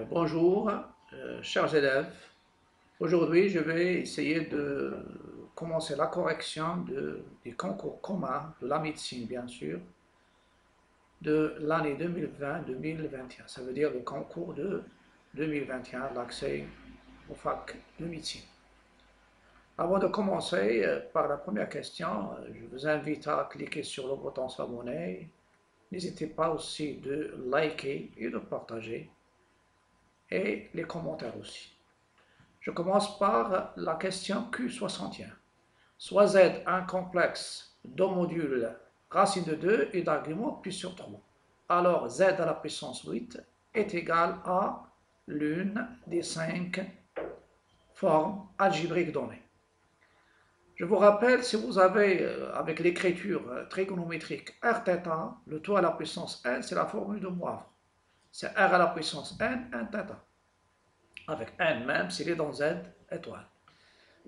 Bonjour, chers élèves. Aujourd'hui, je vais essayer de commencer la correction des concours communs de la médecine, bien sûr, de l'année 2020-2021. Ça veut dire le concours de 2021, l'accès au fac de médecine. Avant de commencer par la première question, je vous invite à cliquer sur le bouton s'abonner. N'hésitez pas aussi de liker et de partager, et les commentaires aussi. Je commence par la question Q61. Soit Z un complexe de modules racine de 2 et d'argument pi sur 3. Alors Z à la puissance 8 est égal à l'une des 5 formes algébriques données. Je vous rappelle, si vous avez, avec l'écriture trigonométrique Rθ, le taux à la puissance n, c'est la formule de Moivre. C'est R à la puissance n, nθ. Avec n même s'il est dans Z étoile.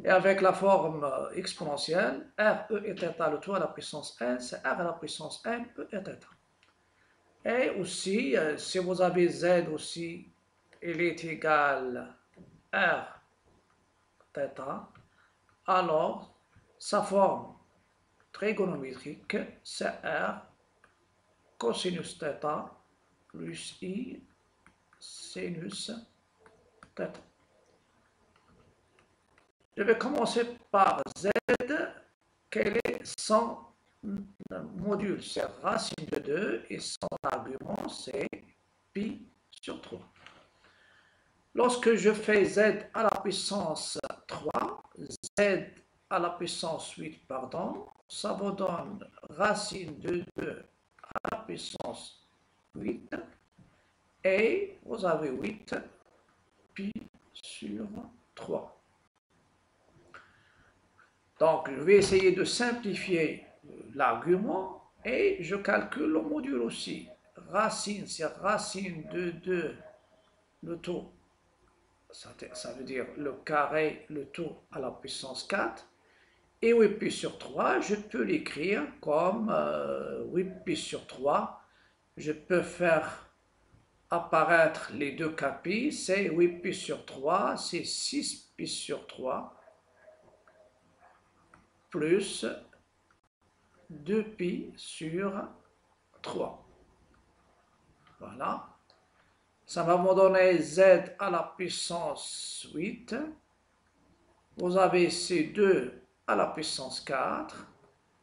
Et avec la forme exponentielle, R, E et θ, le taux à la puissance n, c'est R à la puissance n, E et θ. Et aussi, si vous avez Z aussi, il est égal R θ, alors sa forme trigonométrique, c'est R cosinus θ plus I sinus θ. Je vais commencer par Z. Quel est son module? C'est racine de 2 et son argument c'est pi sur 3. Lorsque je fais Z à la puissance 3, Z à la puissance 8, pardon, ça vous donne racine de 2 à la puissance 8 et vous avez 8 pi sur 3. Donc, je vais essayer de simplifier l'argument et je calcule le module aussi. Racine, c'est racine de 2, le taux, ça veut dire le carré, le taux à la puissance 4. Et 8 pi sur 3, je peux l'écrire comme 8 pi sur 3. Je peux faire apparaître les deux capis, c'est 8 pi sur 3, c'est 6 pi sur 3. Plus 2pi sur 3. Voilà. Ça va me donner Z à la puissance 8. Vous avez C2 à la puissance 4,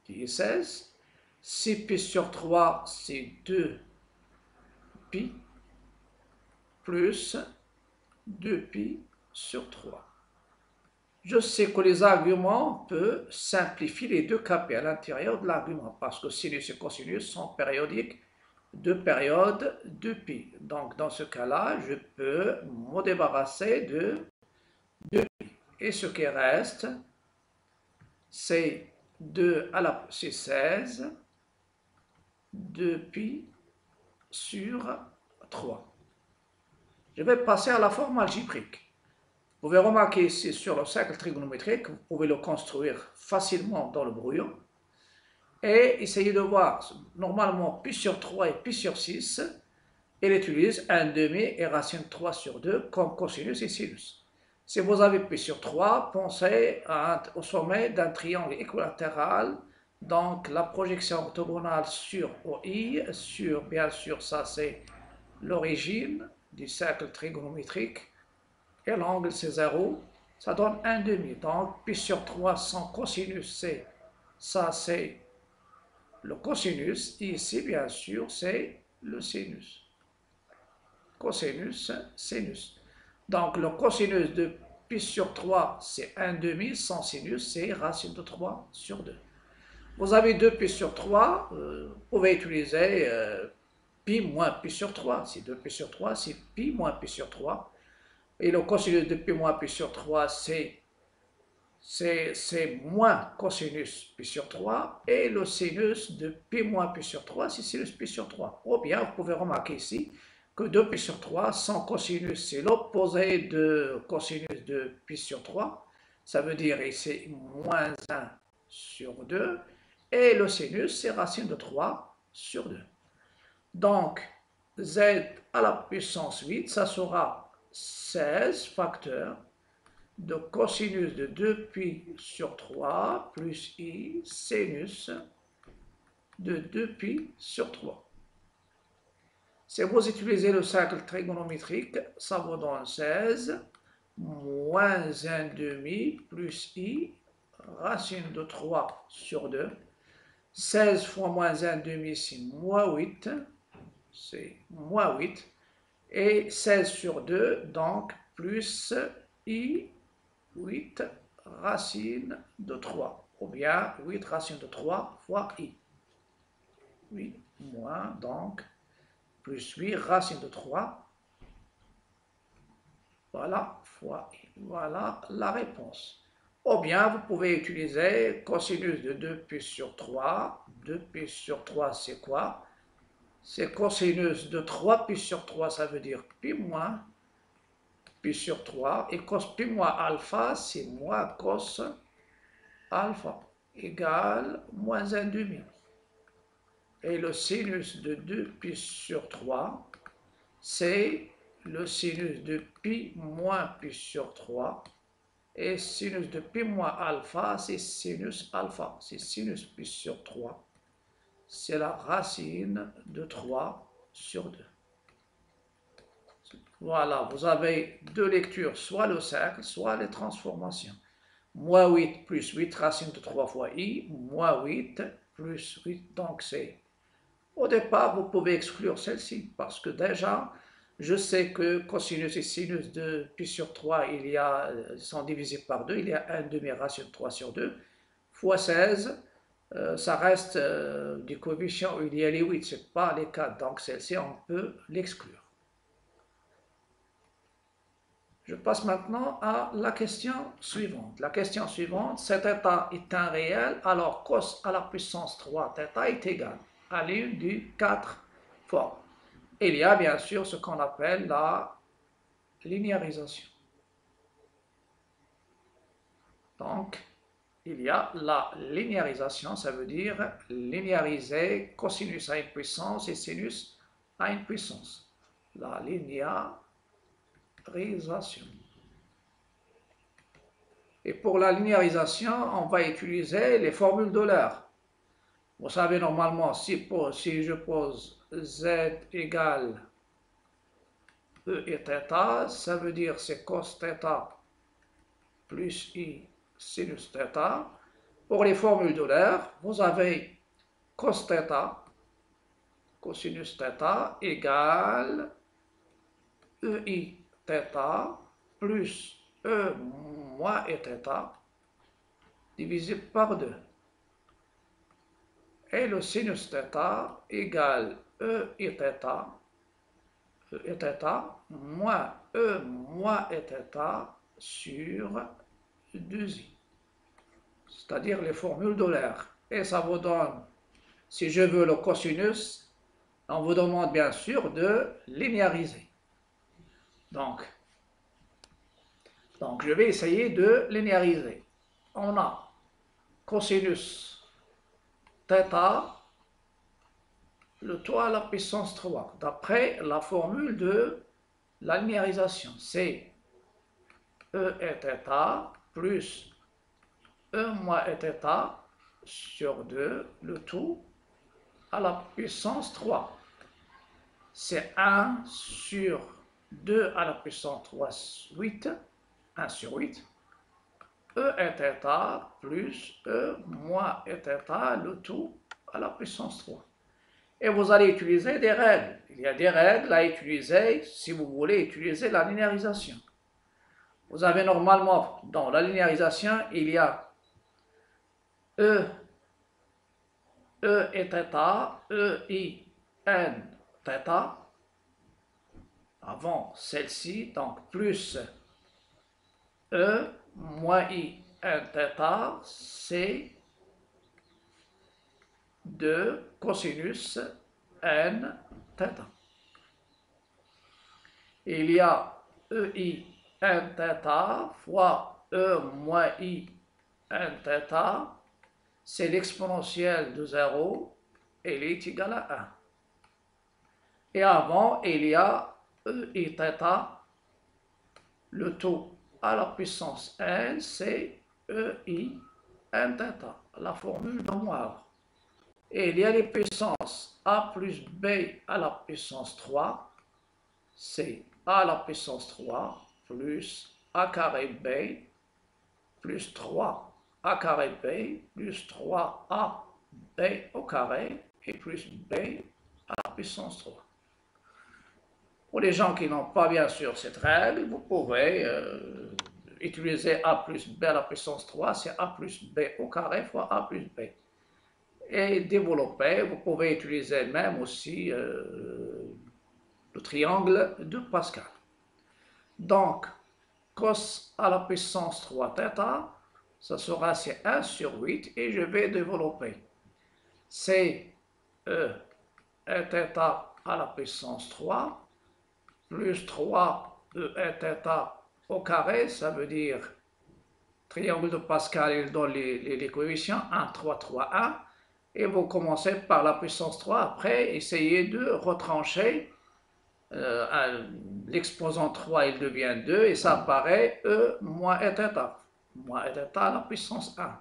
qui est 16. 6pi sur 3, c'est 2pi, plus 2pi sur 3. Je sais que les arguments peuvent simplifier les deux capés à l'intérieur de l'argument, parce que sinus et cosinus sont périodiques de période 2pi. Donc, dans ce cas-là, je peux me débarrasser de 2pi. Et ce qui reste, c'est 16, 2pi sur 3. Je vais passer à la forme algébrique. Vous pouvez remarquer ici sur le cercle trigonométrique, vous pouvez le construire facilement dans le brouillon. Et essayez de voir, normalement, pi sur 3 et pi sur 6, il utilise 1/2 et racine 3 sur 2 comme cosinus et sinus. Si vous avez pi sur 3, pensez au sommet d'un triangle équilatéral, donc la projection orthogonale sur OI, bien sûr, ça c'est l'origine du cercle trigonométrique, et l'angle c'est 0, ça donne 1/2. Donc, pi sur 3 sans cosinus, ça c'est le cosinus, et ici, bien sûr, c'est le sinus. Cosinus, sinus. Donc, le cosinus de pi sur 3, c'est 1/2, sans sinus, c'est racine de 3 sur 2. Vous avez 2pi sur 3, vous pouvez utiliser pi moins pi sur 3. Si 2pi sur 3, c'est pi moins pi sur 3. Et le cosinus de pi moins pi sur 3, c'est moins cosinus pi sur 3. Et le sinus de pi moins pi sur 3, c'est sinus pi sur 3. Ou bien, vous pouvez remarquer ici que 2pi sur 3, sans cosinus, c'est l'opposé de cosinus de pi sur 3. Ça veut dire ici moins 1 sur 2. Et le sinus, c'est racine de 3 sur 2. Donc, z à la puissance 8, ça sera 16 facteurs de cosinus de 2π sur 3 plus i sinus de 2π sur 3. Si vous utilisez le cercle trigonométrique, ça vous donne 16 moins 1 demi plus i racine de 3 sur 2. 16 fois moins 1 demi, c'est moins 8. C'est moins 8. Et 16 sur 2, donc plus i 8 racine de 3. Ou bien 8 racine de 3 fois i. 8 moins, donc, plus 8 racine de 3. Voilà, fois i. Voilà la réponse. Ou bien, vous pouvez utiliser cosinus de 2π sur 3. 2π sur 3, c'est quoi? C'est cosinus de 3π sur 3, ça veut dire π moins π sur 3. Et cos π moins alpha, c'est moins cos alpha, égale moins 1 demi. Et le sinus de 2π sur 3, c'est le sinus de π moins π sur 3. Et sinus de π moins alpha, c'est sinus alpha. C'est sinus π sur 3. C'est la racine de 3 sur 2. Voilà, vous avez deux lectures, soit le cercle, soit les transformations. Moins 8 plus 8 racine de 3 fois i, moins 8 plus 8, donc c'est... Au départ, vous pouvez exclure celle-ci, parce que déjà, je sais que cosinus et sinus de π sur 3, sont divisés par 2, il y a 1 demi-racine de 3 sur 2, fois 16, ça reste des coefficients où il y a les 8, ce n'est pas les 4, donc celle-ci, on peut l'exclure. Je passe maintenant à la question suivante. La question suivante, cet état est un réel, alors cos à la puissance 3 θ est égal à l'une du 4 formes. Il y a bien sûr ce qu'on appelle la linéarisation. Donc, il y a la linéarisation, ça veut dire linéariser cosinus à une puissance et sinus à une puissance. La linéarisation. Et pour la linéarisation, on va utiliser les formules d'Euler. Vous savez, normalement, si je pose z égale e et θ, ça veut dire c'est cos θ plus i sinus θ. Pour les formules d'Euler, vous avez cos θ, cosinus θ, égale ei θ plus e moins et θ divisé par 2. Et le sinus θ égale e et θ moins e moins et θ sur 2i. C'est-à-dire les formules d'Euler. Et ça vous donne, si je veux le cosinus, on vous demande bien sûr de linéariser. Donc je vais essayer de linéariser. On a cosinus θ, le tout à la puissance 3, d'après la formule de la linéarisation. C'est e et θ plus e moins et θ sur 2, le tout à la puissance 3. C'est 1 sur 2 à la puissance 3, 8, 1 sur 8. E et θ plus e moins et θ, le tout à la puissance 3. Et vous allez utiliser des règles. Il y a des règles à utiliser si vous voulez utiliser la linéarisation. Vous avez normalement, dans la linéarisation, il y a E et θ, E, I, N, θ, avant celle-ci, donc plus E, moins I, N, θ, c'est 2 cosinus n θ. Il y a ei n θ fois e moins i n θ, c'est l'exponentielle de 0 et il est égal à 1. Et avant, il y a E I θ, le tout à la puissance n, c'est E I n θ, la formule de Moivre. Et il y a les puissances a plus b à la puissance 3, c'est a à la puissance 3 plus a carré b plus 3 a carré b plus 3a b au carré et plus b à la puissance 3. Pour les gens qui n'ont pas bien sûr cette règle, vous pouvez utiliser a plus b à la puissance 3, c'est a plus b au carré fois a plus b. Et développer, vous pouvez utiliser même aussi le triangle de Pascal. Donc, cos à la puissance 3 θ, ça sera c'est 1 sur 8 et je vais développer. C'est E et θ à la puissance 3 plus 3 E et θ au carré, ça veut dire triangle de Pascal, il donne les coefficients 1, 3, 3, 1. Et vous commencez par la puissance 3, après essayez de retrancher l'exposant 3, il devient 2 et ça apparaît E moins et θ. Moins et θ à la puissance 1.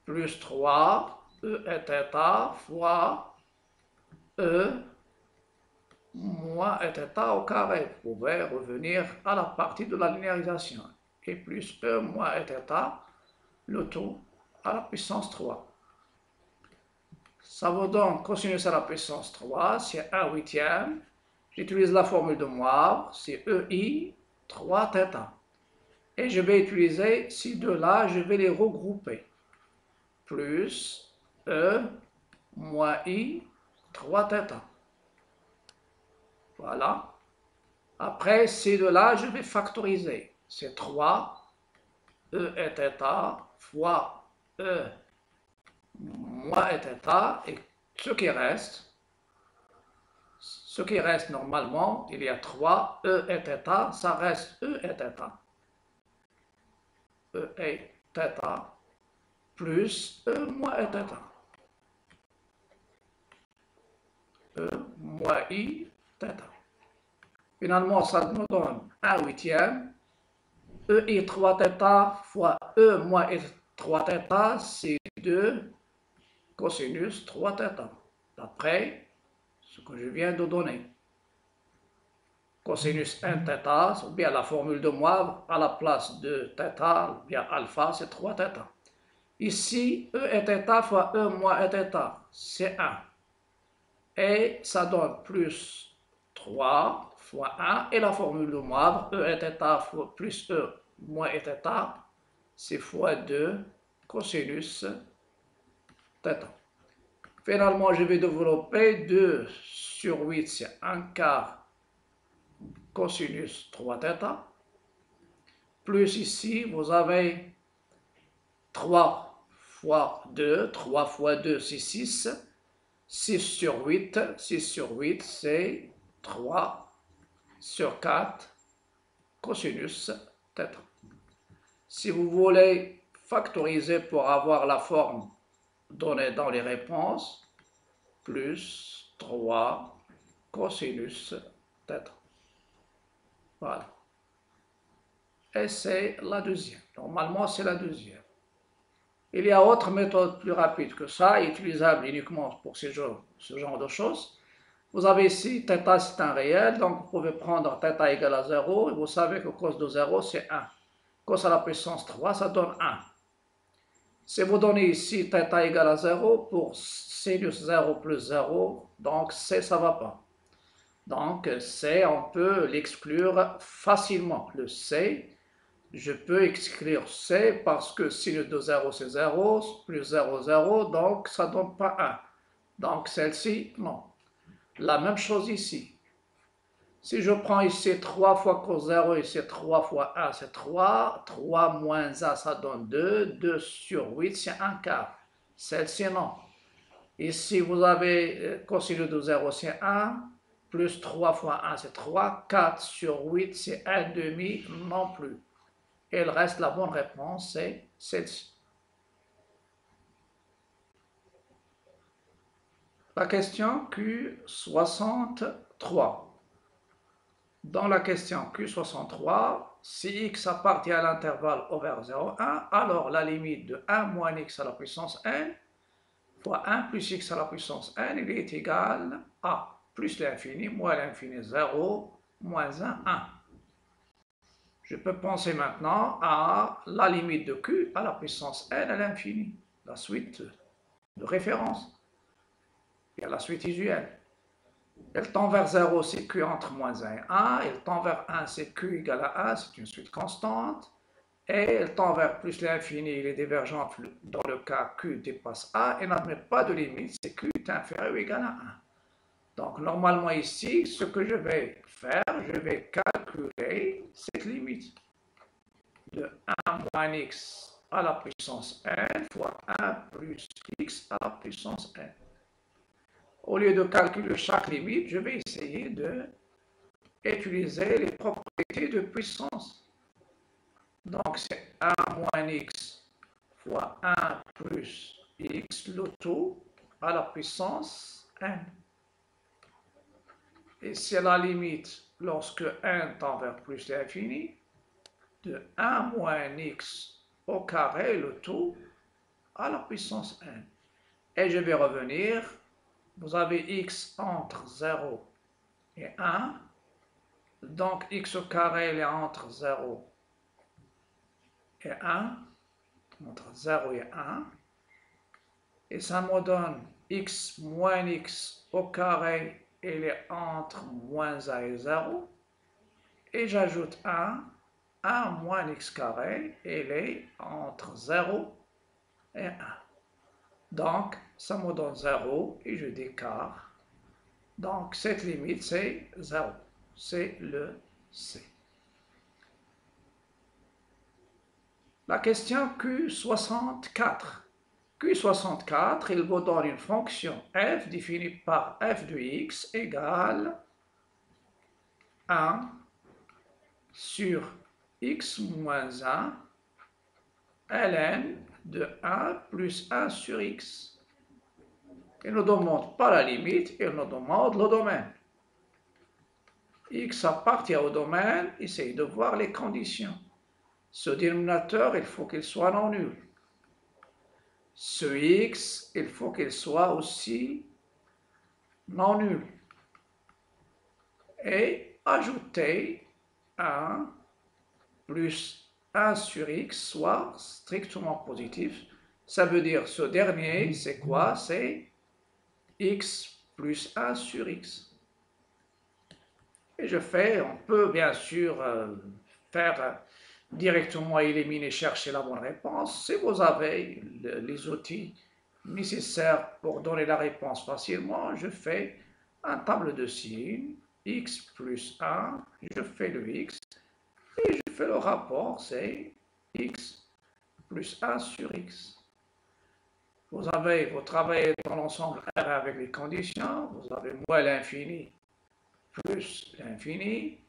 Plus 3 E et θ fois E moins et θ au carré. Vous pouvez revenir à la partie de la linéarisation. Et plus E moins et θ, le tout à la puissance 3. Ça vaut donc cosinus à la puissance 3, c'est 1 huitième. J'utilise la formule de Moivre, c'est EI 3 θ. Et je vais utiliser ces deux-là, je vais les regrouper. Plus E moins I 3 θ. Voilà. Après, ces deux-là, je vais factoriser. C'est 3 E et θ fois E moins et θ. Et ce qui reste normalement, il y a 3 E et θ, ça reste E et θ. E et θ plus E moins et θ. E moins I θ. Finalement, ça nous donne 1 huitième. E I 3 θ fois E moins I 3 θ, c'est 2 cosinus 3 θ. D'après ce que je viens de donner. Cosinus 1 θ, ou bien la formule de Moivre, à la place de θ, ou bien alpha, c'est 3 θ. Ici, E et θ fois E moins et θ, c'est 1. Et ça donne plus 3 fois 1, et la formule de Moivre, E et θ fois plus E moins et θ, c'est fois 2 cosinus θ. Finalement, je vais développer 2 sur 8, c'est 1 quart cosinus 3 θ, plus ici, vous avez 3 fois 2, 3 fois 2, c'est 6, 6 sur 8, 6 sur 8, c'est 3 sur 4 cosinus θ. Si vous voulez factoriser pour avoir la forme donnée dans les réponses, plus 3 cosinus θ. Voilà. Et c'est la deuxième. Normalement, c'est la deuxième. Il y a autre méthode plus rapide que ça, utilisable uniquement pour ce genre de choses. Vous avez ici, θ c'est un réel, donc vous pouvez prendre θ égale à 0, et vous savez que cos de 0 c'est 1. Cos à la puissance 3, ça donne 1. Si vous donnez ici θ égale à 0, pour sinus 0 plus 0, donc C, ça ne va pas. Donc C, on peut l'exclure facilement. Le C, je peux exclure C parce que sinus de 0 c'est 0, plus 0, 0, donc ça ne donne pas 1. Donc celle-ci, non. La même chose ici. Si je prends ici 3 fois cos 0, ici 3 fois 1, c'est 3. 3 moins 1, ça donne 2. 2 sur 8, c'est 1 quart. Celle-ci, non. Ici, vous avez cosinus de 0, c'est 1. Plus 3 fois 1, c'est 3. 4 sur 8, c'est 1 demi, non plus. Et le reste, la bonne réponse, c'est celle-ci. La question Q63. Dans la question Q63, si x appartient à l'intervalle ouvert 0, 1, alors la limite de 1 moins x à la puissance n fois 1 plus x à la puissance n, il est égal à plus l'infini, moins l'infini 0, moins 1, 1. Je peux penser maintenant à la limite de q à la puissance n à l'infini, la suite de référence. Il y a la suite usuelle. Elle tend vers 0, c'est q entre moins 1 et 1. Elle tend vers 1, c'est q égale à 1, c'est une suite constante. Et elle tend vers plus l'infini, il est divergent dans le cas q dépasse 1 et n'admet pas de limite, c'est q est inférieur ou égal à 1. Donc normalement ici, ce que je vais faire, je vais calculer cette limite de 1 moins x à la puissance n fois 1 plus x à la puissance n. Au lieu de calculer chaque limite, je vais essayer d'utiliser les propriétés de puissance. Donc c'est 1 moins x fois 1 plus x, le tout à la puissance n. Et c'est la limite lorsque n tend vers plus l'infini de 1 moins x au carré, le tout à la puissance n. Et je vais revenir, vous avez x entre 0 et 1, donc x au carré est entre 0 et 1, entre 0 et 1, et ça me donne x moins x au carré, il est entre moins 1 et 0, et j'ajoute 1 moins x carré, il est entre 0 et 1. Donc, ça me donne 0 et je décare. Donc, cette limite, c'est 0. C'est le C. La question Q64. Q64, il vous donne une fonction f définie par f de x égale 1 sur x moins 1 ln de 1 plus 1 sur x. Il ne demande pas la limite, il nous demande le domaine. X appartient au domaine, essayez de voir les conditions. Ce dénominateur, il faut qu'il soit non nul. Ce x, il faut qu'il soit aussi non nul. Et ajouter 1 plus 1 sur x soit strictement positif. Ça veut dire ce dernier, c'est quoi? C'est x plus 1 sur x. Et je fais, on peut bien sûr faire directement éliminer, chercher la bonne réponse. Si vous avez les outils nécessaires pour donner la réponse facilement, je fais un table de signes, x plus 1, je fais le x, et je fais le rapport, c'est x plus 1 sur x. Vous travaillez dans l'ensemble R avec les conditions, vous avez moins l'infini plus l'infini.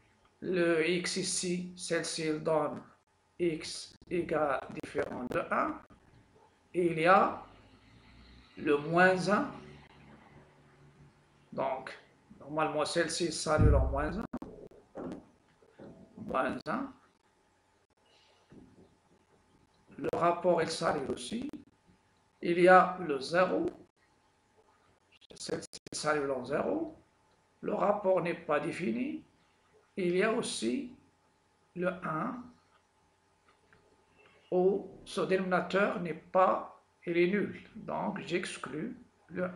Le x ici, celle-ci, il donne x égale différent de 1. Et il y a le moins 1. Donc, normalement, celle-ci s'annule en moins 1. Moins 1. Le rapport, il s'annule aussi. Il y a le 0. Celle-ci s'annule en 0. Le rapport n'est pas défini. Il y a aussi le 1. Où ce dénominateur n'est pas, il est nul. Donc, j'exclus le 1.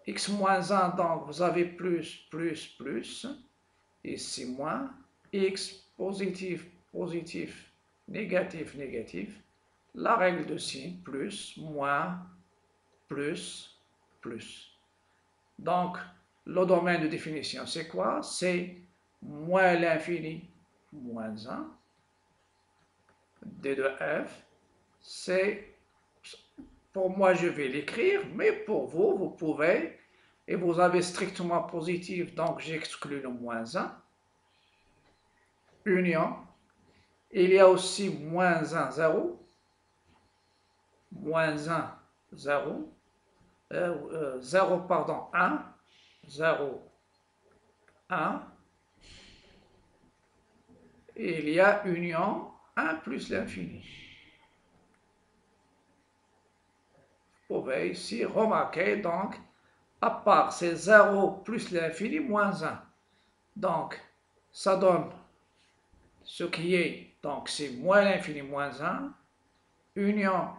X moins 1, donc vous avez plus, plus, plus. Ici, moins. X positif, positif, négatif, négatif. La règle de signe, plus, moins, plus, plus. Donc, le domaine de définition, c'est quoi? C'est moins l'infini, moins 1. D de f, c'est, pour moi je vais l'écrire, mais pour vous, vous pouvez, et vous avez strictement positif, donc j'exclus le moins 1, union, il y a aussi moins 1, 0, moins 1, 0, 0, pardon, 1, 0, 1, et il y a union 1 plus l'infini. Vous pouvez ici remarquer, donc, à part c'est 0 plus l'infini moins 1. Donc, ça donne ce qui est, donc c'est moins l'infini moins 1, union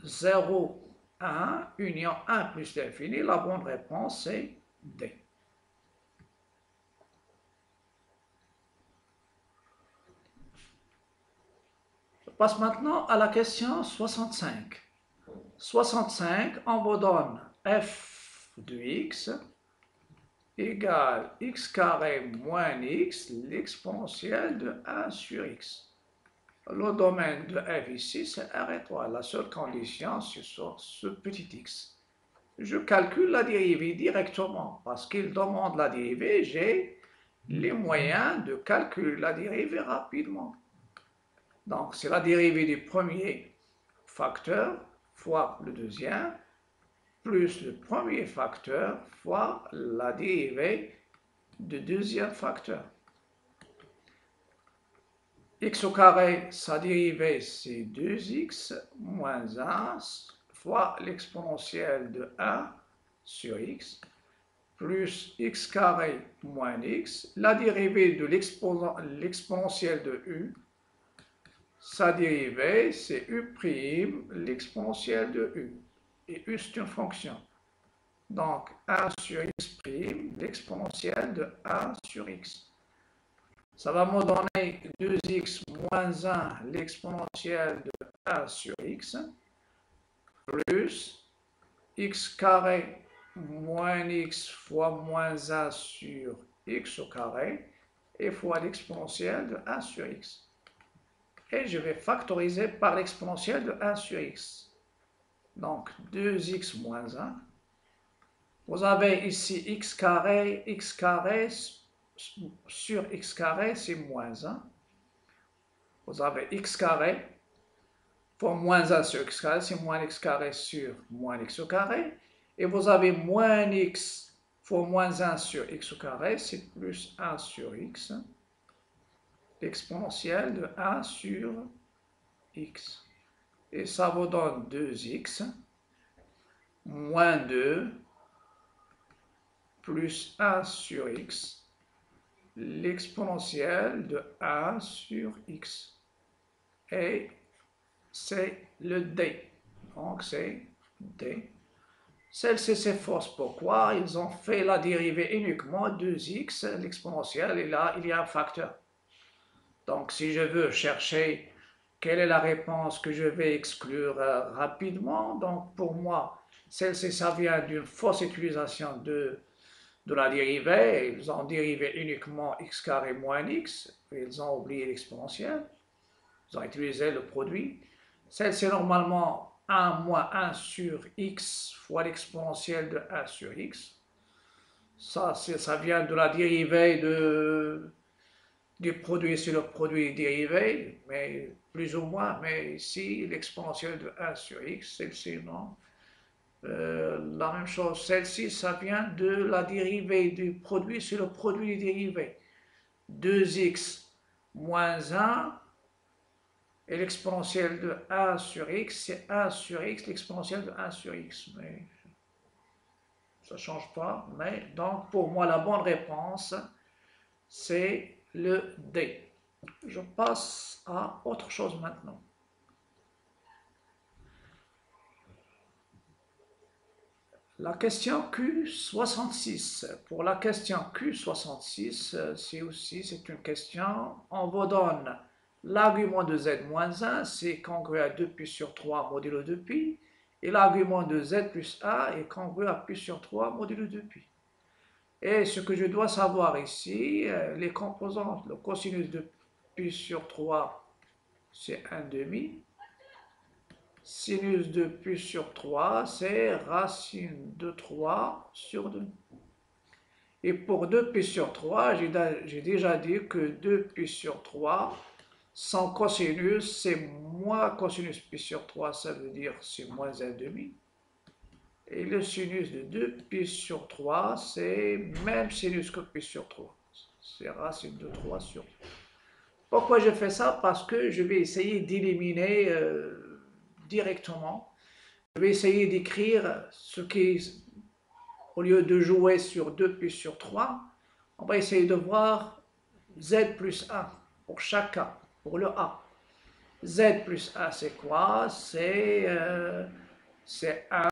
0, 1, union 1 plus l'infini. La bonne réponse c'est D. Je passe maintenant à la question 65. 65, on vous donne f de x égale x carré moins x, l'exponentielle de 1 sur x. Le domaine de f ici, c'est R étoile. La seule condition, c'est sur ce petit x. Je calcule la dérivée directement. Parce qu'il demande la dérivée, j'ai les moyens de calculer la dérivée rapidement. Donc, c'est la dérivée du premier facteur fois le deuxième, plus le premier facteur fois la dérivée du deuxième facteur. X au carré, sa dérivée, c'est 2x moins 1 fois l'exponentielle de 1 sur x, plus x carré moins x, la dérivée de l'exponentielle de u, sa dérivée, c'est u', l'exponentielle de u. Et u, c'est une fonction. Donc, 1 sur x', l'exponentielle de 1 sur x. Ça va me donner 2x moins 1, l'exponentielle de 1 sur x, plus x carré moins x fois moins 1 sur x au carré, et fois l'exponentielle de 1 sur x. Et je vais factoriser par l'exponentielle de 1 sur x. Donc 2x moins 1. Vous avez ici x carré sur x carré, c'est moins 1. Vous avez x carré fois moins 1 sur x carré, c'est moins x carré sur moins x au carré. Et vous avez moins x fois moins 1 sur x au carré, c'est plus 1 sur x. L'exponentielle de 1 sur x. Et ça vous donne 2x moins 2 plus 1 sur x, l'exponentielle de 1 sur x. Et c'est le D. Donc c'est D. Celle-ci c'est fausse. Pourquoi? Ils ont fait la dérivée uniquement 2x, l'exponentielle, et là il y a un facteur. Donc si je veux chercher quelle est la réponse que je vais exclure rapidement, donc pour moi, celle-ci ça vient d'une fausse utilisation de la dérivée. Ils ont dérivé uniquement x carré moins x, ils ont oublié l'exponentielle, ils ont utilisé le produit. Celle-ci normalement 1 moins 1 sur x fois l'exponentielle de 1 sur x. Ça vient de la dérivée du produit sur le produit dérivé, mais plus ou moins, mais ici l'exponentielle de 1 sur x, celle-ci non. La même chose, celle-ci, ça vient de la dérivée du produit sur le produit dérivé. 2x moins 1, et l'exponentielle de 1 sur x, c'est 1 sur x, l'exponentielle de 1 sur x. Mais ça ne change pas. Mais donc, pour moi, la bonne réponse, c'est le D. Je passe à autre chose maintenant. La question Q66. Pour la question Q66, c'est une question, on vous donne l'argument de z-1, c'est congru à 2 pi sur 3 modulo 2 pi, et l'argument de z plus a est congru à pi sur 3 modulo 2 pi. Et ce que je dois savoir ici, les composantes, le cosinus de pi sur 3, c'est 1 demi. Sinus de pi sur 3, c'est racine de 3 sur 2. Et pour 2 pi sur 3, j'ai déjà dit que 2 pi sur 3, sans cosinus, c'est moins cosinus pi sur 3, ça veut dire c'est moins 1 demi. Et le sinus de 2pi sur 3, c'est même sinus que pi sur 3. C'est racine de 3 sur 3. Pourquoi je fais ça? Parce que je vais essayer d'éliminer directement. Je vais essayer d'écrire ce qui, au lieu de jouer sur 2pi sur 3, on va essayer de voir z plus 1 pour chaque cas, pour le a. Z plus 1, c'est quoi? C'est 1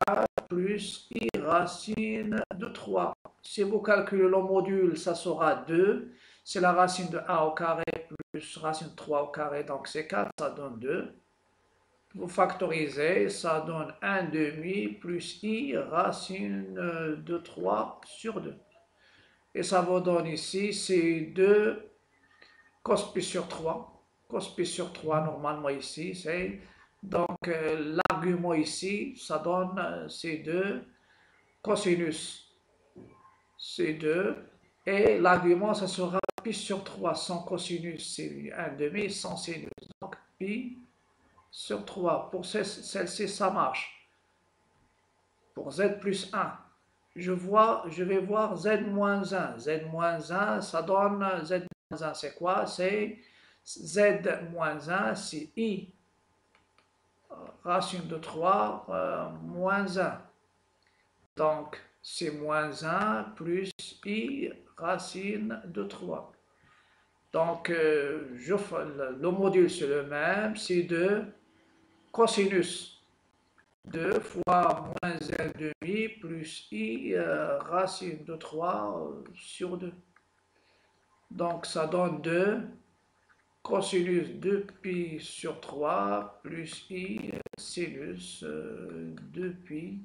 plus i racine de 3. Si vous calculez le module, ça sera 2. C'est la racine de a au carré plus racine de 3 au carré, donc c'est 4, ça donne 2. Vous factorisez, ça donne 1 demi plus i racine de 3 sur 2. Et ça vous donne ici, c'est 2 cos pi sur 3. Cos pi sur 3, normalement ici, c'est... Donc, l'argument ici, ça donne C2 cosinus C2. Et l'argument, ça sera pi sur 3 sans cosinus, c'est 1 demi sans sinus. Donc, pi sur 3. Pour celle-ci, ça marche. Pour z plus 1, je vais voir z moins 1. Z moins 1, ça donne z moins 1, c'est quoi? C'est z moins 1, c'est i racine de 3 moins 1. Donc, c'est moins 1 plus i racine de 3. Donc, le module, c'est le même, c'est de cosinus 2 fois moins 1 demi plus i racine de 3 sur 2. Donc, ça donne 2 cosinus 2pi sur 3 plus i sinus 2pi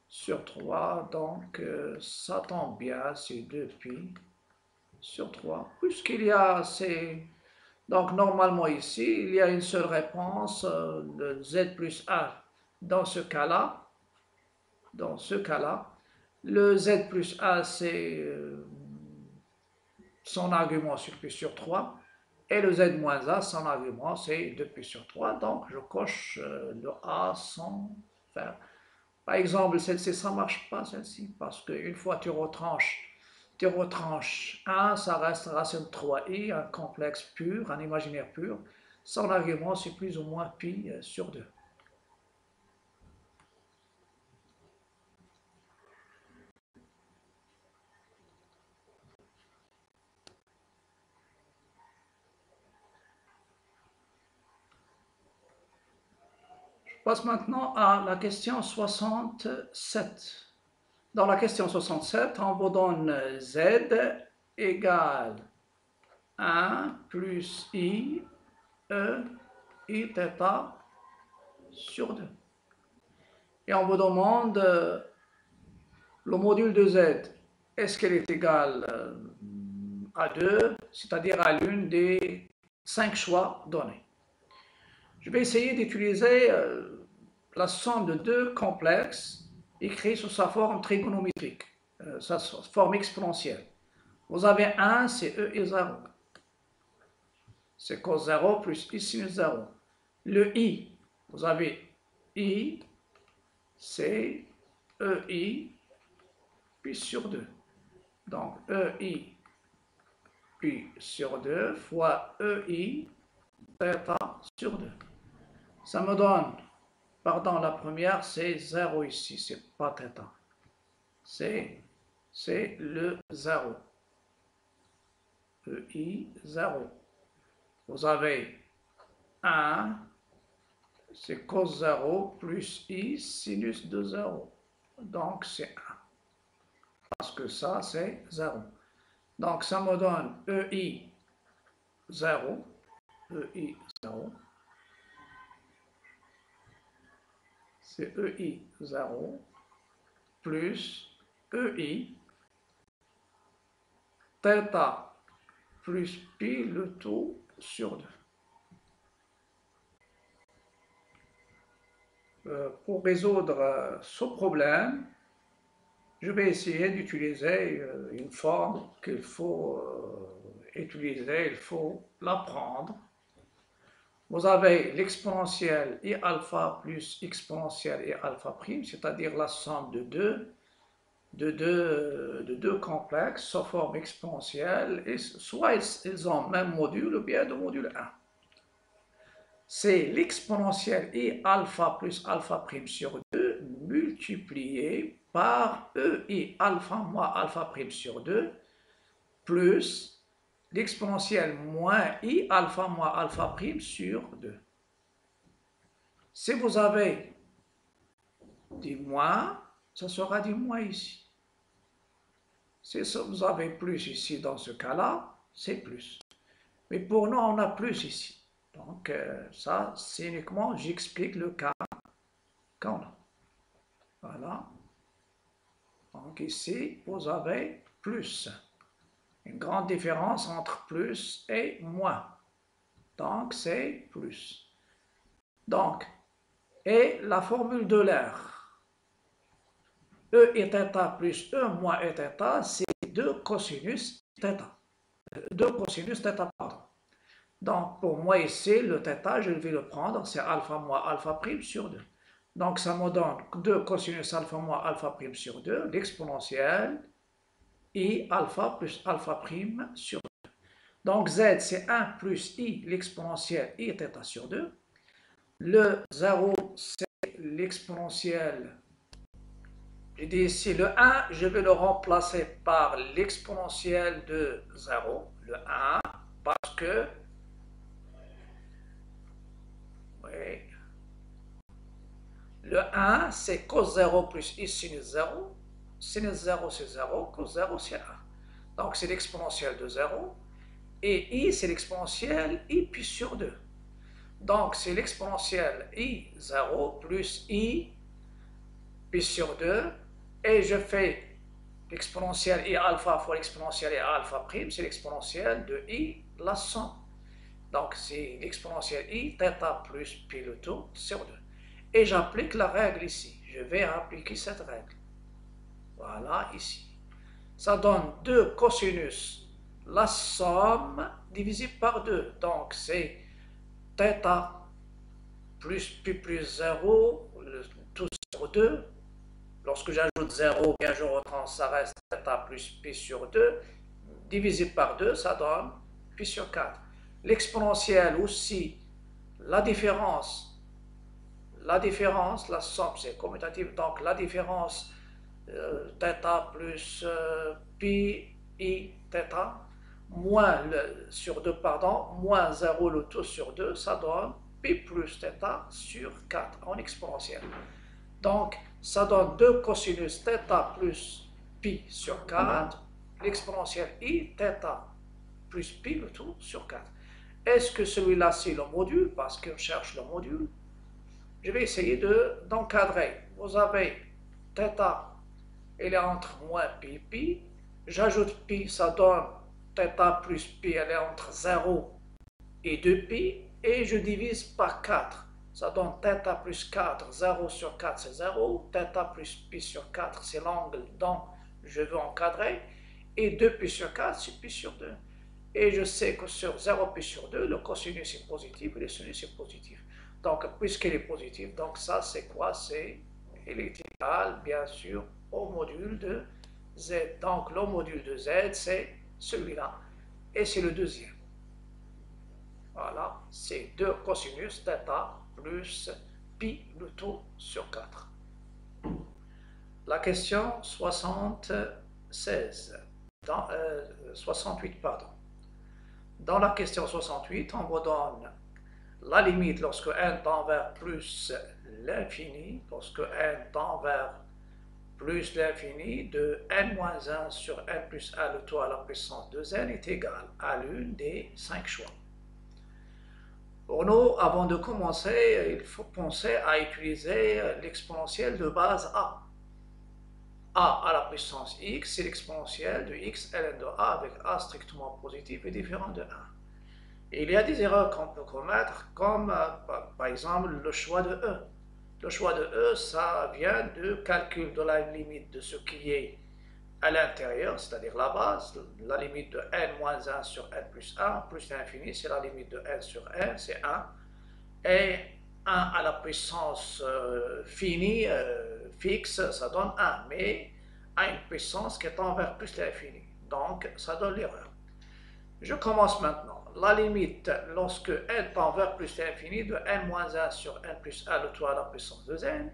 sur 3. Donc, ça tombe bien, c'est 2pi sur 3. Puisqu'il y a ces... Donc, normalement ici, il y a une seule réponse, de z plus 1 dans ce cas-là. Dans ce cas-là, le z plus 1, c'est son argument sur pi sur 3. Et le z moins 1, son argument, c'est 2pi sur 3. Donc, je coche le A sans faire. Par exemple, celle-ci, ça ne marche pas, celle-ci, parce qu'une fois tu retranches 1, ça reste racine de 3i, un complexe pur, un imaginaire pur. Son argument, c'est plus ou moins pi sur 2. Je passe maintenant à la question 67. Dans la question 67, on vous donne z égale 1 plus i i θ sur 2. Et on vous demande le module de z. Est-ce qu'elle est égale à 2, c'est-à-dire à l'une des 5 choix donnés? Je vais essayer d'utiliser la somme de 2 complexes écrits sous sa forme trigonométrique, sa forme exponentielle. Vous avez 1, c'est e et 0. C'est cos 0 plus i sinus 0. Le i, vous avez i, c'est ei pi sur 2. Donc ei pi sur 2 fois ei θ sur 2. Ça me donne, pardon, la première, c'est 0 ici, c'est pas θ. C'est le 0. ei 0. Vous avez 1, c'est cos 0 plus i sinus de 0. Donc c'est 1. Parce que ça, c'est 0. Donc ça me donne ei 0. Ei 0. C'est ei 0 plus ei θ plus pi le tout sur 2. Pour résoudre ce problème, je vais essayer d'utiliser une forme qu'il faut utiliser, il faut l'apprendre. Vous avez l'exponentielle i alpha plus exponentielle i alpha prime, c'est-à-dire la somme de deux complexes sous forme exponentielle, et soit ils ont même module ou bien de module 1. C'est l'exponentielle i alpha plus alpha prime sur 2 multiplié par e i alpha moins alpha prime sur 2 plus l'exponentielle moins i alpha moins alpha prime sur 2. Si vous avez du moins, ça sera du moins ici. Si vous avez plus ici dans ce cas-là, c'est plus. Mais pour nous, on a plus ici. Donc ça, c'est uniquement, j'explique le cas qu'on a. Voilà. Donc ici, vous avez plus. Une grande différence entre plus et moins. Donc c'est plus. Donc, et la formule de l'air. E et θ plus E moins E θ, c'est 2 cosinus θ. 2 cosinus θ, pardon. Donc, pour moi ici, le θ, je vais le prendre, c'est alpha moins alpha prime sur 2. Donc, ça me donne 2 cosinus alpha moins alpha prime sur 2, l'exponentielle, i alpha plus alpha prime sur 2. Donc, z, c'est 1 plus i, l'exponentielle, i θ sur 2. Le 0, c'est l'exponentielle. J'ai dit ici, le 1, je vais le remplacer par l'exponentielle de 0, le 1, parce que oui. Le 1, c'est cos 0 plus i sinus 0. Sinus 0, c'est 0. Cos 0, c'est 1. Donc, c'est l'exponentielle de 0. Et i, c'est l'exponentielle i pi sur 2. Donc, c'est l'exponentielle i 0 plus i pi sur 2. Et je fais l'exponentielle i alpha fois l'exponentielle i alpha prime. C'est l'exponentielle de i, la somme. Donc, c'est l'exponentielle i θ plus pi le tout sur 2. Et j'applique la règle ici. Je vais appliquer cette règle. Voilà, ici. Ça donne 2 cosinus, la somme divisée par 2. Donc, c'est θ plus pi plus 0, tout sur 2. Lorsque j'ajoute 0, bien je retranche, ça reste θ plus pi sur 2. Divisé par 2, ça donne pi sur 4. L'exponentielle aussi, la différence, la somme, c'est commutatif, donc la différence θ plus pi i θ, moins sur 2, pardon, moins 0 le tout sur 2, ça donne pi plus θ sur 4 en exponentielle. Donc, ça donne 2 cosinus θ plus pi sur 4, l'exponentielle i θ plus pi le tout sur 4. Est-ce que celui-là, c'est le module? Parce qu'on cherche le module. Je vais essayer d'encadrer. Vous avez θ, elle est entre moins pi, pi. J'ajoute pi, ça donne θ plus pi, elle est entre 0 et 2 pi. Et je divise par 4. Ça donne θ plus 4, 0 sur 4 c'est 0. θ plus pi sur 4 c'est l'angle dont je veux encadrer. Et 2 pi sur 4 c'est pi sur 2. Et je sais que sur 0 pi sur 2, le cosinus est positif et le sinus est positif. Donc, puisqu'il est positif, donc ça, c'est quoi? Il est égal, bien sûr, au module de z. Donc, le module de z, c'est celui-là. Et c'est le deuxième. Voilà, c'est 2 cosinus θ plus pi le tout sur 4. La question 76, 68, pardon. Dans la question 68, on vous donne la limite lorsque n tend vers plus l'infini, lorsque n tend vers plus l'infini de n-1 sur n plus 1 le tout à la puissance de n est égal à l'une des 5 choix. Pour nous, avant de commencer, il faut penser à utiliser l'exponentielle de base a. A à la puissance x, c'est l'exponentielle de x ln de a avec a strictement positif et différent de 1. Et il y a des erreurs qu'on peut commettre, comme par exemple le choix de E. Le choix de E, ça vient du calcul de la limite de ce qui est à l'intérieur, c'est-à-dire la base, la limite de n-1 sur n plus 1, plus l'infini, c'est la limite de n sur n, c'est 1. Et 1 à la puissance finie, fixe, ça donne 1, mais à une puissance qui tend vers plus l'infini. Donc, ça donne l'erreur. Je commence maintenant. La limite, lorsque n tend vers plus l'infini, de n moins 1 sur n plus 1, le tout à la puissance de n,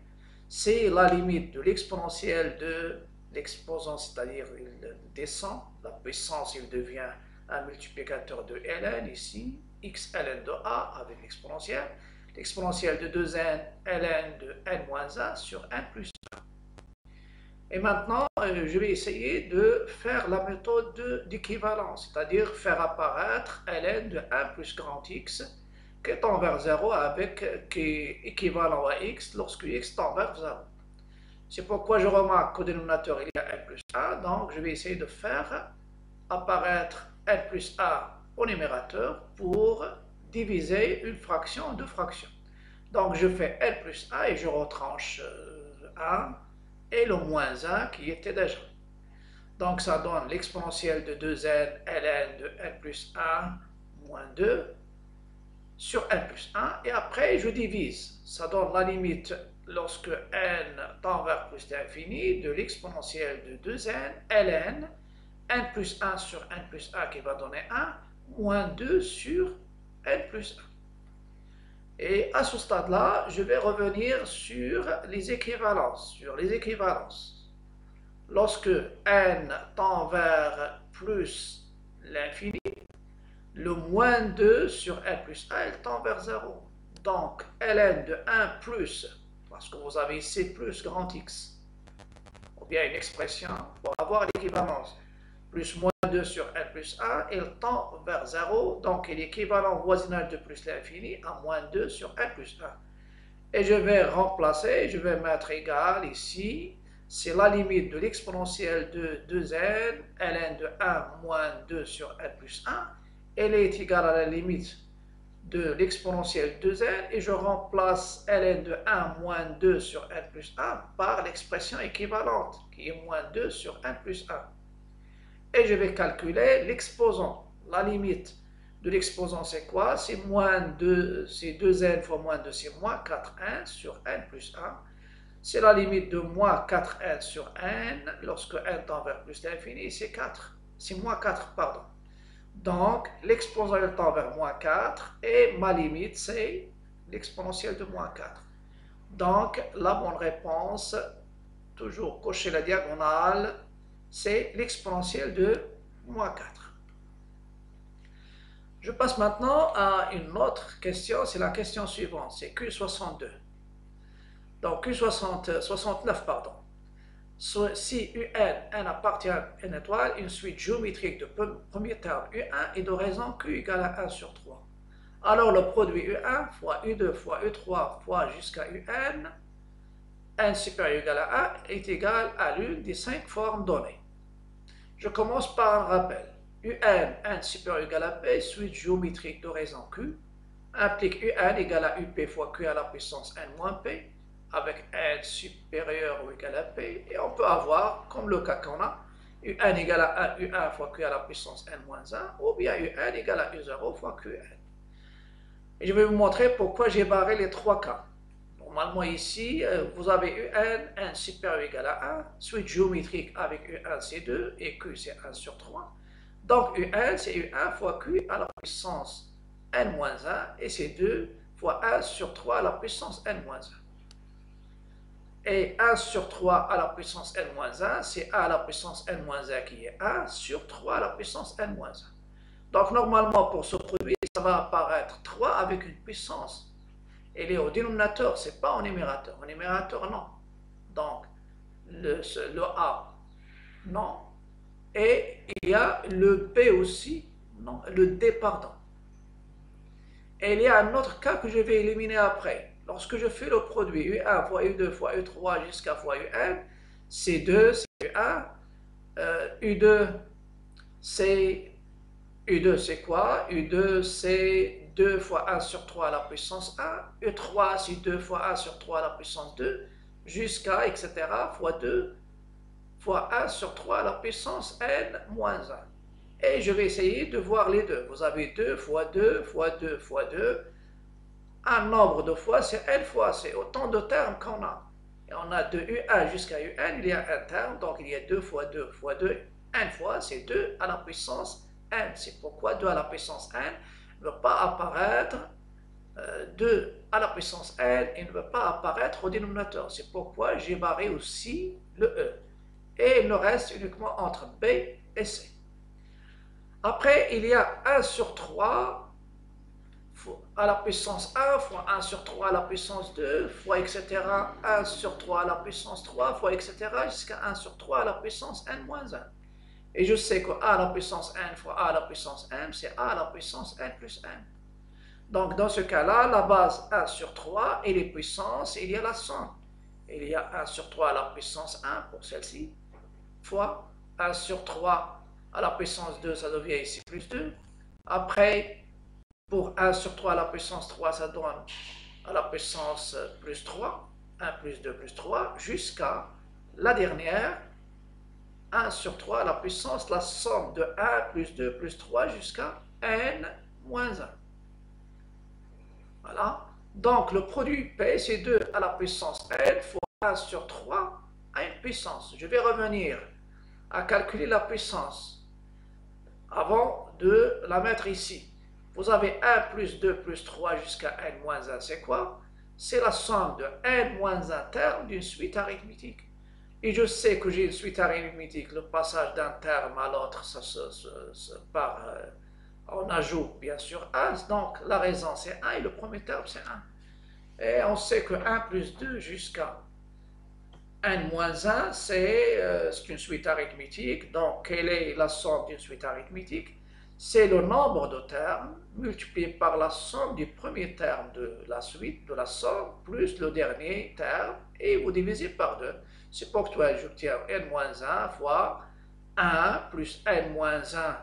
c'est la limite de l'exponentielle de l'exposant, c'est-à-dire il descend, la puissance, il devient un multiplicateur de ln ici, x ln de a avec l'exponentielle de 2n ln de n moins 1 sur n plus 1. Et maintenant, je vais essayer de faire la méthode d'équivalence, c'est-à-dire faire apparaître ln de 1 plus grand x qui tend vers 0 qui est équivalent à x lorsque x tend vers 0. C'est pourquoi je remarque qu'au dénominateur il y a n plus 1, donc je vais essayer de faire apparaître n plus 1 au numérateur pour diviser une fraction de fraction. Donc je fais n plus 1 et je retranche 1 et le moins 1 qui était déjà. Donc ça donne l'exponentielle de 2n ln de n plus 1 moins 2 sur n plus 1 et après je divise. Ça donne la limite lorsque n tend vers plus l'infini de l'exponentielle de 2n ln n plus 1 sur n plus 1 qui va donner 1 moins 2 sur n plus 1. Et à ce stade-là, je vais revenir sur les équivalences. Lorsque n tend vers plus l'infini, le moins 2 sur n plus 1, il tend vers 0. Donc, ln de 1 plus, parce que vous avez ici plus grand x, ou bien une expression pour avoir l'équivalence, plus moins 2 sur n plus 1, il tend vers 0, donc il est équivalent au voisinage de plus l'infini à moins 2 sur n plus 1. Et je vais remplacer, je vais mettre égal ici, c'est la limite de l'exponentielle de 2n, ln de 1 moins 2 sur n plus 1, elle est égale à la limite de l'exponentielle 2n, et je remplace ln de 1 moins 2 sur n plus 1 par l'expression équivalente, qui est moins 2 sur n plus 1. Et je vais calculer l'exposant. La limite de l'exposant, c'est quoi? C'est moins 2, c'est 2n fois moins 2, c'est moins 4n sur n plus 1. C'est la limite de moins 4n sur n, lorsque n tend vers plus l'infini, c'est 4. C'est moins 4, pardon. Donc, l'exposant tend vers moins 4, et ma limite, c'est l'exponentielle de moins 4. Donc, la bonne réponse, toujours cocher la diagonale, c'est l'exponentielle de moins 4. Je passe maintenant à une autre question, c'est la question suivante, c'est Q62. Donc Q69, pardon. Si UN appartient à une étoile, une suite géométrique de premier terme U1 est de raison Q égale à 1 sur 3. Alors le produit U1 fois U2 fois U3 fois jusqu'à UN, n supérieur ou égal à 1 est égal à l'une des 5 formes données. Je commence par un rappel. UN, n supérieur ou égal à P, suite géométrique de raison Q, implique UN égale à UP fois Q à la puissance n moins P, avec n supérieur ou égal à P, et on peut avoir, comme le cas qu'on a, UN égale à 1 U1 fois Q à la puissance n moins 1, ou bien UN égale à U0 fois QN. Et je vais vous montrer pourquoi j'ai barré les trois cas. Normalement ici, vous avez UN, n supérieur ou égal à 1, suite géométrique avec UN c'est 2 et Q c'est 1 sur 3. Donc UN c'est U1 fois Q à la puissance n-1 et c'est 2 fois 1 sur 3 à la puissance n-1. Et 1 sur 3 à la puissance n-1, c'est 1 à la puissance n-1 qui est 1 sur 3 à la puissance n-1. Donc normalement pour ce produit, ça va apparaître 3 avec une puissance. Elle est au dénominateur, ce n'est pas au numérateur. Au numérateur, non. Donc le A, non. Et il y a le P aussi, non, le D, pardon. Et il y a un autre cas que je vais éliminer après. Lorsque je fais le produit U1 fois U2 fois U3 jusqu'à fois UN, C2 c'est U1, U2 c'est quoi? U2 c'est 2 fois 1 sur 3 à la puissance 1, U3 c'est 2 fois 1 sur 3 à la puissance 2, jusqu'à, etc., fois 2 fois 1 sur 3 à la puissance n moins 1. Et je vais essayer de voir les deux. Vous avez 2 fois 2 fois 2 fois 2. un nombre de fois, c'est n fois, c'est autant de termes qu'on a. Et on a de U1 jusqu'à UN, il y a un terme, donc il y a 2 fois 2 fois 2, n fois, c'est 2 à la puissance n. C'est pourquoi 2 à la puissance n ne veut pas apparaître 2 à la puissance n et ne veut pas apparaître au dénominateur. C'est pourquoi j'ai barré aussi le E. Et il ne reste uniquement entre B et C. Après, il y a 1 sur 3 à la puissance 1 fois 1 sur 3 à la puissance 2 fois etc. 1 sur 3 à la puissance 3 fois etc. jusqu'à 1 sur 3 à la puissance n-1. Et je sais que a à la puissance n fois a à la puissance m, c'est a à la puissance n plus m. Donc dans ce cas-là, la base 1 sur 3 et les puissances, il y a la somme. Il y a 1 sur 3 à la puissance 1 pour celle-ci, fois 1 sur 3 à la puissance 2, ça devient ici plus 2. Après, pour 1 sur 3 à la puissance 3, ça donne à la puissance plus 3, 1 plus 2 plus 3, jusqu'à la dernière, 1 sur 3 à la puissance, la somme de 1 plus 2 plus 3 jusqu'à n moins 1. Voilà. Donc le produit P, c'est 2 à la puissance n fois 1 sur 3 à une puissance. Je vais revenir à calculer la puissance avant de la mettre ici. Vous avez 1 plus 2 plus 3 jusqu'à n moins 1, c'est quoi? C'est la somme de n moins 1 terme d'une suite arithmétique. Et je sais que j'ai une suite arithmétique, le passage d'un terme à l'autre, ça se part en ajoute bien sûr 1, donc la raison c'est 1 et le premier terme c'est 1. Et on sait que 1 plus 2 jusqu'à n moins 1, c'est une suite arithmétique. Donc quelle est la somme d'une suite arithmétique? C'est le nombre de termes multiplié par la somme du premier terme de la suite, de la somme, plus le dernier terme, et vous divisez par 2. C'est pourquoi j'obtiens n-1 fois 1 plus n-1,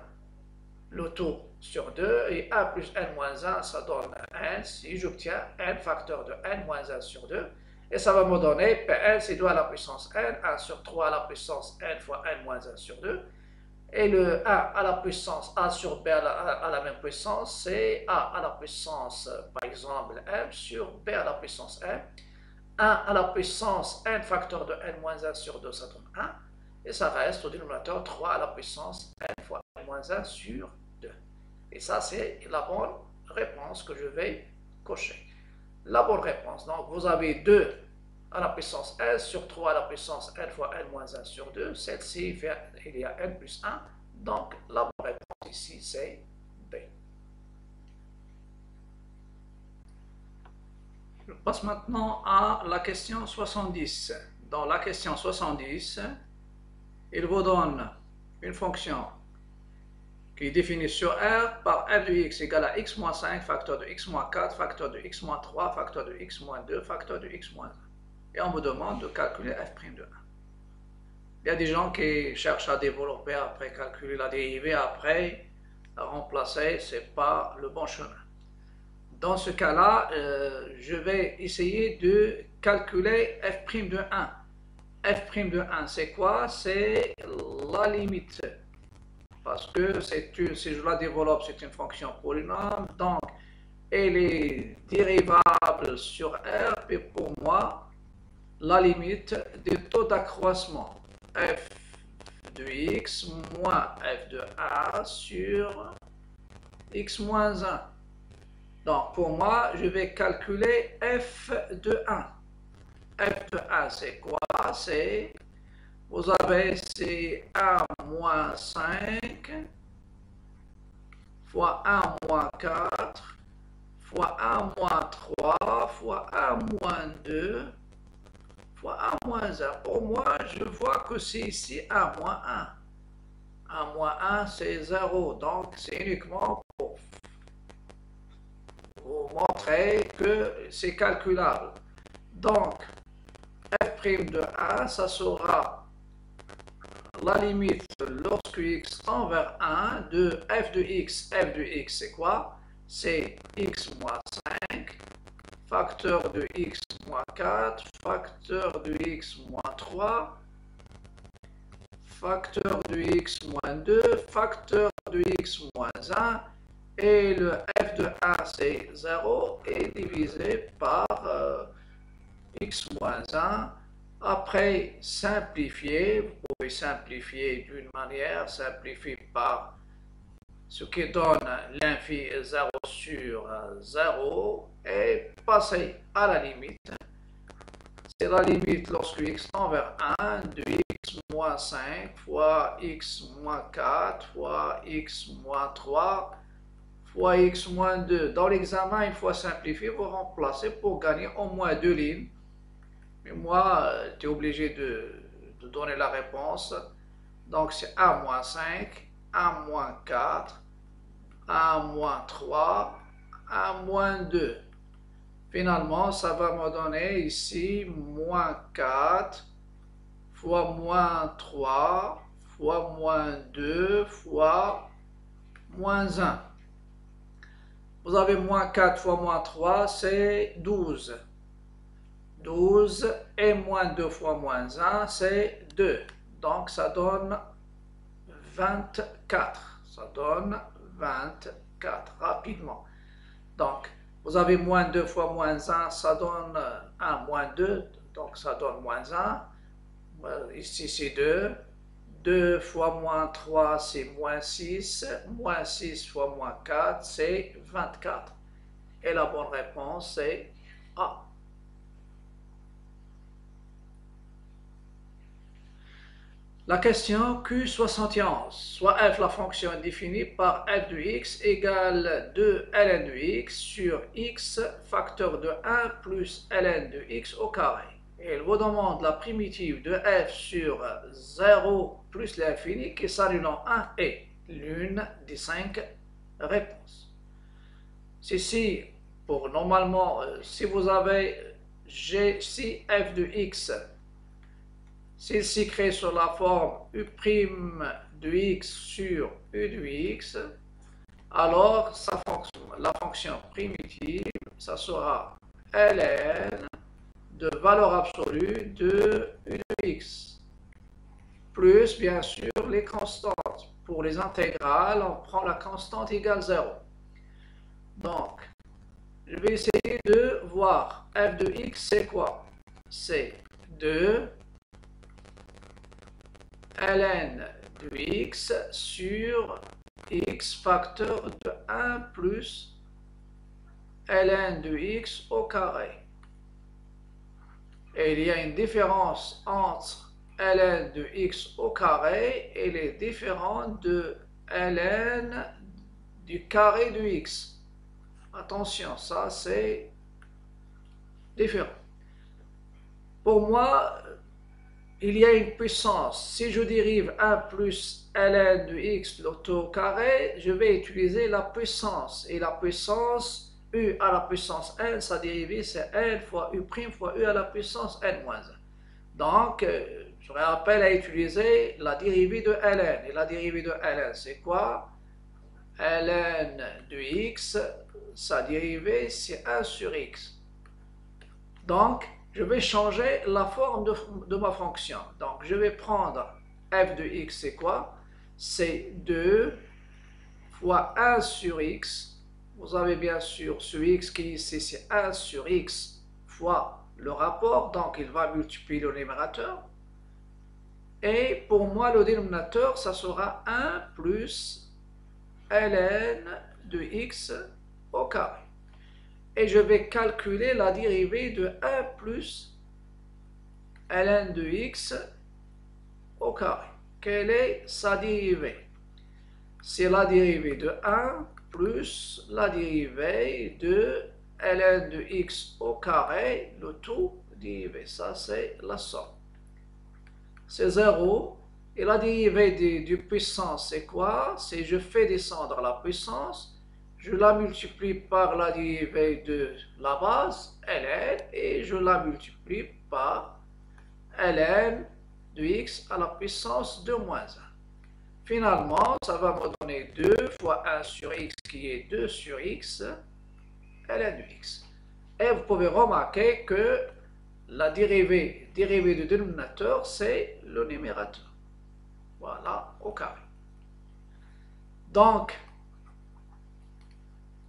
le tout sur 2, et 1 plus n-1, ça donne n, si j'obtiens n facteur de n-1 sur 2, et ça va me donner Pn, c'est 2 à la puissance n, 1 sur 3 à la puissance n fois n-1 sur 2, et le 1 à la puissance a sur b à la même puissance, c'est a à la puissance, par exemple, m sur b à la puissance m. 1 à la puissance n facteur de n-1 sur 2, ça donne 1. Et ça reste au dénominateur 3 à la puissance n fois n-1 sur 2. Et ça, c'est la bonne réponse que je vais cocher. La bonne réponse, donc vous avez 2 à la puissance n sur 3 à la puissance n fois n-1 sur 2. Celle-ci, il y a n plus 1. Donc, la bonne réponse ici, c'est B. Je passe maintenant à la question 70. Dans la question 70, il vous donne une fonction qui est définie sur R par f de x égale à x moins 5, facteur de x moins 4, facteur de x moins 3, facteur de x moins 2, facteur de x moins 1. Et on me demande de calculer f' de 1. Il y a des gens qui cherchent à développer après, calculer la dérivée après, remplacer, ce n'est pas le bon chemin. Dans ce cas-là, je vais essayer de calculer f' de 1. f' de 1, c'est quoi? C'est la limite. Parce que si je la développe, c'est une fonction polynôme. Donc, elle est dérivable sur R. Et pour moi, la limite du taux d'accroissement f de x moins f de a sur x moins 1. Donc, pour moi, je vais calculer f de 1. f de 1, c'est quoi? C'est, vous avez, c'est 1 moins 5 fois 1 moins 4 fois 1 moins 3 fois 1 moins 2 fois 1 moins 1. Pour moi, je vois que c'est ici 1 moins 1. 1 moins 1, c'est 0. Donc, c'est uniquement pour vous montrer que c'est calculable. Donc, f' de 1, ça sera la limite lorsque x tend vers 1 de f de x. F de x, c'est quoi? C'est x moins 5, facteur de x moins 4, facteur de x moins 3, facteur de x moins 2, facteur de x moins 1, et le f de 1 c'est 0 et divisé par x moins 1. Après, simplifier, vous pouvez simplifier d'une manière, simplifier par ce qui donne l'infini 0 sur 0 et passer à la limite. C'est la limite lorsque x tend vers 1 de x moins 5 fois x moins 4 fois x moins 3 fois x moins 2. Dans l'examen, une fois simplifié, vous remplacez pour gagner au moins 2 lignes. Mais moi, tu es obligé de donner la réponse. Donc, c'est 1 moins 5, 1 moins 4, 1 moins 3, 1 moins 2. Finalement, ça va me donner ici moins 4 fois moins 3 fois moins 2 fois moins 1. Vous avez moins 4 fois moins 3, c'est 12. 12 et moins 2 fois moins 1, c'est 2. Donc, ça donne 24. Ça donne 24, rapidement. Donc, vous avez moins 2 fois moins 1, ça donne 1 moins 2, donc ça donne moins 1. Ici, c'est 2. 2 fois moins 3, c'est moins 6. Moins 6 fois moins 4, c'est 24. Et la bonne réponse, c'est A. La question Q71, soit f la fonction définie par f de x égale 2 ln de x sur x facteur de 1 plus ln de x au carré. Et elle vous demande la primitive de f sur 0 plus l'infini qui s'annule en 1 est l'une des 5 réponses. Ceci, pour normalement, si vous avez si f de x, s'il s'écrit sur la forme u' de x sur u de x, alors la fonction primitive, ça sera ln de valeur absolue de u de x, plus bien sûr les constantes. Pour les intégrales, on prend la constante égale 0. Donc, je vais essayer de voir f de x, c'est quoi? C'est 2 ln de x sur x facteur de 1 plus ln de x au carré. Et il y a une différence entre ln de x au carré et les différents de ln du carré de x. Attention, ça c'est différent. Pour moi, il y a une puissance. Si je dérive 1 plus ln de x au carré, je vais utiliser la puissance. Et la puissance, u à la puissance n, sa dérivée c'est n fois u' fois u à la puissance n-1. Donc, je rappelle à utiliser la dérivée de ln. Et la dérivée de ln, c'est quoi? Ln de x, sa dérivée c'est 1 sur x. Donc, je vais changer la forme de ma fonction. Donc, je vais prendre f de x, c'est quoi? C'est 2 fois 1 sur x. Vous avez bien sûr ce x qui ici, c'est 1 sur x fois le rapport. Donc, il va multiplier le numérateur. Et pour moi, le dénominateur, ça sera 1 plus ln de x au carré. Et je vais calculer la dérivée de 1 plus ln de x au carré. Quelle est sa dérivée? C'est la dérivée de 1 plus la dérivée de ln de x au carré, le tout dérivé. Ça, c'est la somme. C'est 0. Et la dérivée du puissance, c'est quoi? C'est je fais descendre la puissance. Je la multiplie par la dérivée de la base, ln, et je la multiplie par ln de x à la puissance de moins 1. Finalement, ça va me donner 2 fois 1 sur x qui est 2 sur x, ln de x. Et vous pouvez remarquer que la dérivée du dénominateur, c'est le numérateur. Voilà, au carré. Donc,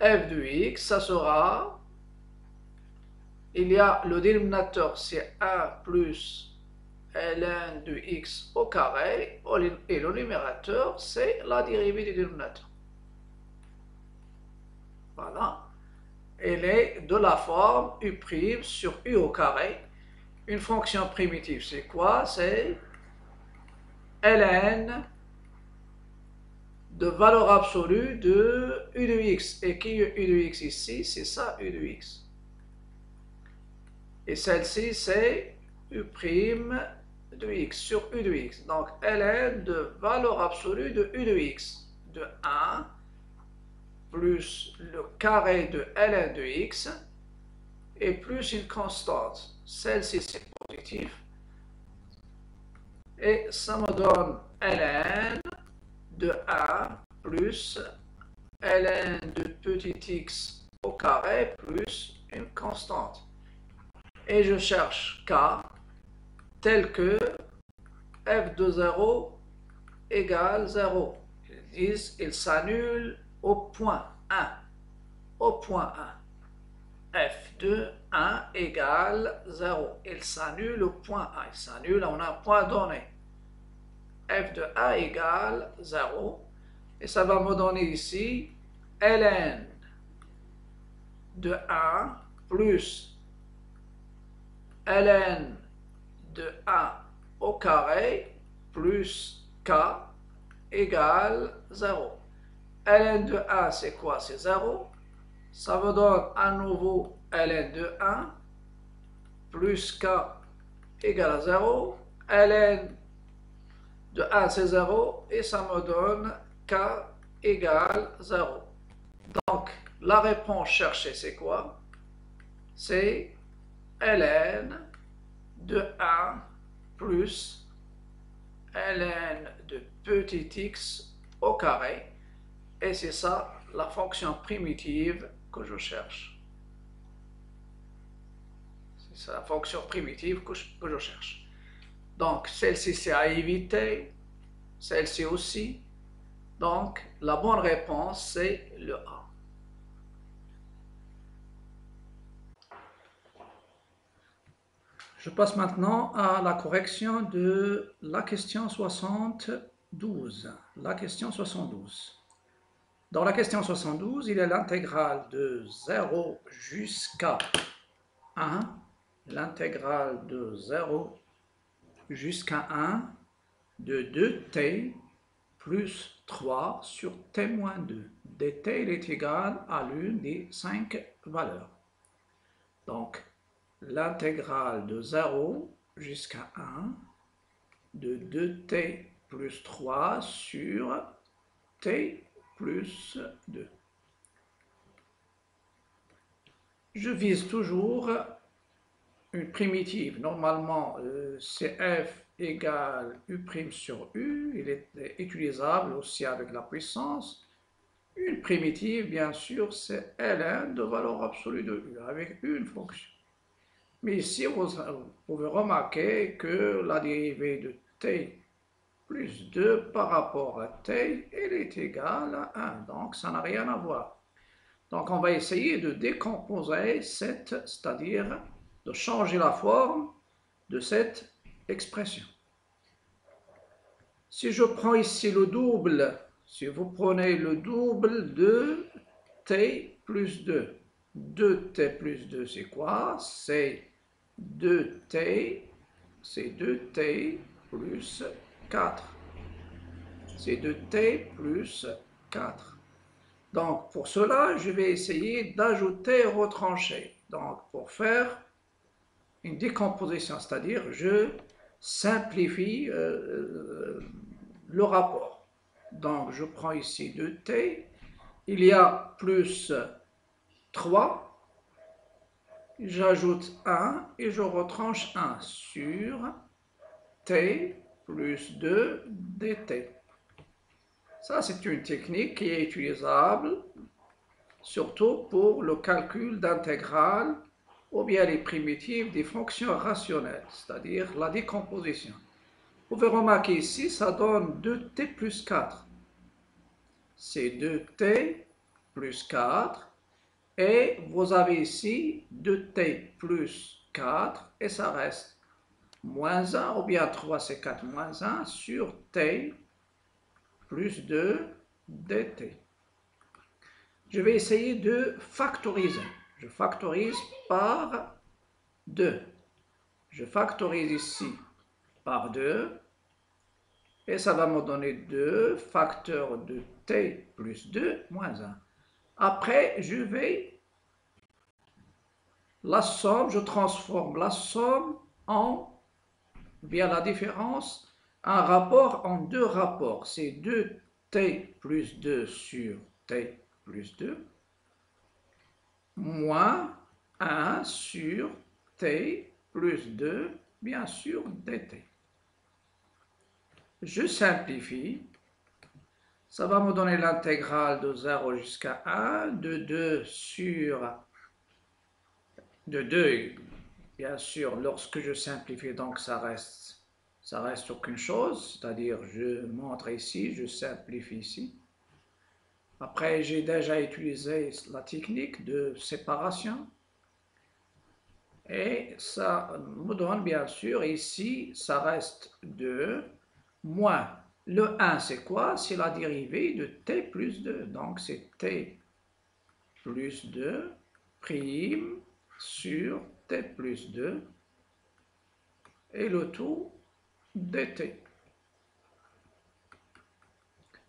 f de x, ça sera, il y a le dénominateur, c'est 1 plus ln de x au carré, et le numérateur, c'est la dérivée du dénominateur. Voilà. Elle est de la forme u' sur u au carré. Une fonction primitive, c'est quoi? C'est ln de valeur absolue de u de x. Et qui est u de x ici? C'est ça, u de x. Et celle-ci, c'est u' de x sur u de x. Donc, ln de valeur absolue de u de x de 1 plus le carré de ln de x et plus une constante. Celle-ci, c'est positif. Et ça me donne ln de 1 plus ln de petit x au carré plus une constante. Et je cherche k tel que f de 0 égale 0. Ils disent il s'annule au point 1. Au point 1. f de 1 égale 0. Il s'annule au point 1. Il s'annule à un point donné. f de 1 égale 0. Et ça va me donner ici ln de 1 plus ln de 1 au carré plus k égale 0. ln de 1, c'est quoi? C'est 0. Ça me donne à nouveau ln de 1 plus k égale à 0. ln de 1, c'est 0. Et ça me donne k égale 0. Donc, la réponse cherchée, c'est quoi? C'est ln de 1 plus ln de petit x au carré. Et c'est ça la fonction primitive que je cherche. C'est ça la fonction primitive que je cherche. Donc, celle-ci, c'est à éviter. Celle-ci aussi. Donc, la bonne réponse, c'est le A. Je passe maintenant à la correction de la question 72. La question 72. Dans la question 72, il y a l'intégrale de 0 jusqu'à 1, l'intégrale de 0 jusqu'à 1 de 2t plus 3 sur t moins 2. dt est égal à l'une des 5 valeurs. Donc, l'intégrale de 0 jusqu'à 1 de 2t plus 3 sur t plus 2. Je vise toujours une primitive. Normalement, c'est f égale u' sur u. Il est utilisable aussi avec la puissance. Une primitive, bien sûr, c'est ln de valeur absolue de u, avec une fonction. Mais ici, vous pouvez remarquer que la dérivée de t plus 2 par rapport à t, elle est égale à 1. Donc, ça n'a rien à voir. Donc, on va essayer de décomposer c'est-à-dire de changer la forme de cette expression. Si je prends ici le double, si vous prenez le double de t plus 2, 2t plus 2, c'est quoi? C'est 2t, c'est 2t plus 4. C'est 2t plus 4. Donc, pour cela, je vais essayer d'ajouter et retrancher. Donc, pour faire une décomposition, c'est-à-dire je simplifie le rapport. Donc, je prends ici 2t. Il y a plus 3. J'ajoute 1 et je retranche 1 sur t plus 2 dt. Ça, c'est une technique qui est utilisable surtout pour le calcul d'intégrales ou bien les primitives des fonctions rationnelles, c'est-à-dire la décomposition. Vous pouvez remarquer ici, ça donne 2t plus 4. C'est 2t plus 4 Et vous avez ici 2t plus 4 et ça reste moins 1 ou bien 3 c'est 4 moins 1 sur t plus 2 dt. Je vais essayer de factoriser. Je factorise par 2. Je factorise ici par 2 et ça va me donner 2 facteurs de t plus 2 moins 1. Après, je vais la somme, je transforme la somme en, bien la différence, un rapport en deux rapports. C'est 2t plus 2 sur t plus 2 moins 1 sur t plus 2, bien sûr, dt. Je simplifie. Ça va me donner l'intégrale de 0 jusqu'à 1, de 2 sur... de 2, bien sûr, lorsque je simplifie, donc ça reste aucune chose, c'est-à-dire je montre ici, je simplifie ici. Après, j'ai déjà utilisé la technique de séparation. Et ça me donne, bien sûr, ici, ça reste 2, moins le 1, c'est quoi? C'est la dérivée de t plus 2. Donc, c'est t plus 2 prime sur t plus 2 et le tout dt.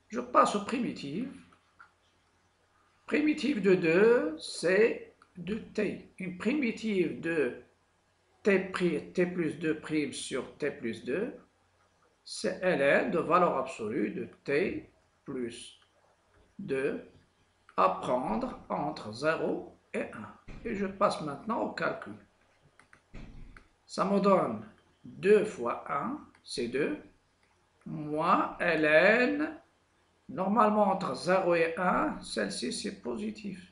Je passe aux primitives. Primitive de 2, c'est de t. Une primitive de t plus 2 prime sur t plus 2, c'est ln de valeur absolue de t plus 2 à prendre entre 0 et 1. Et je passe maintenant au calcul. Ça me donne 2 fois 1, c'est 2, moins ln, normalement entre 0 et 1, celle-ci c'est positif.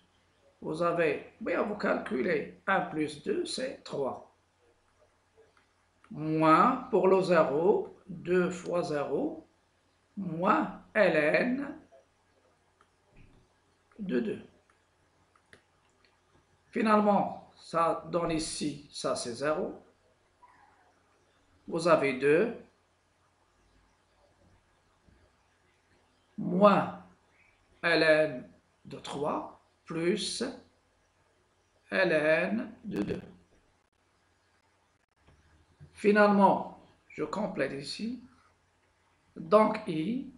Vous avez, bien vous calculez, 1 plus 2 c'est 3. Moins pour le 0, 2 fois 0, moins ln de 2. Finalement, ça donne ici, ça c'est 0. Vous avez 2, moins ln de 3, plus ln de 2. Finalement, je complète ici. Donc, I,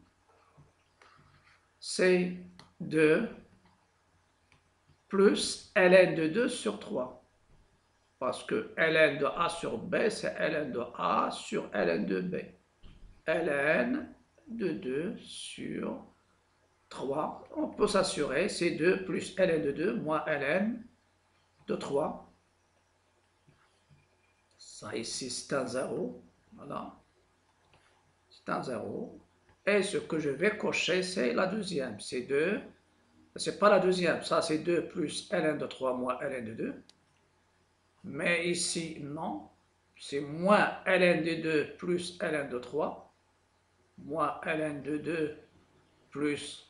c'est 2 plus ln de 2 sur 3. Parce que ln de A sur B, c'est ln de A sur ln de B. ln de 2 sur 3. On peut s'assurer, c'est 2 plus ln de 2 moins ln de 3. Ça ici, c'est un 0. Voilà. C'est un 0. Et ce que je vais cocher, c'est la deuxième. C'est 2. C'est pas la deuxième. Ça, c'est 2 plus ln de 3 moins ln de 2. Mais ici, non. C'est moins ln de 2 plus ln de 3. Moins ln de 2 plus...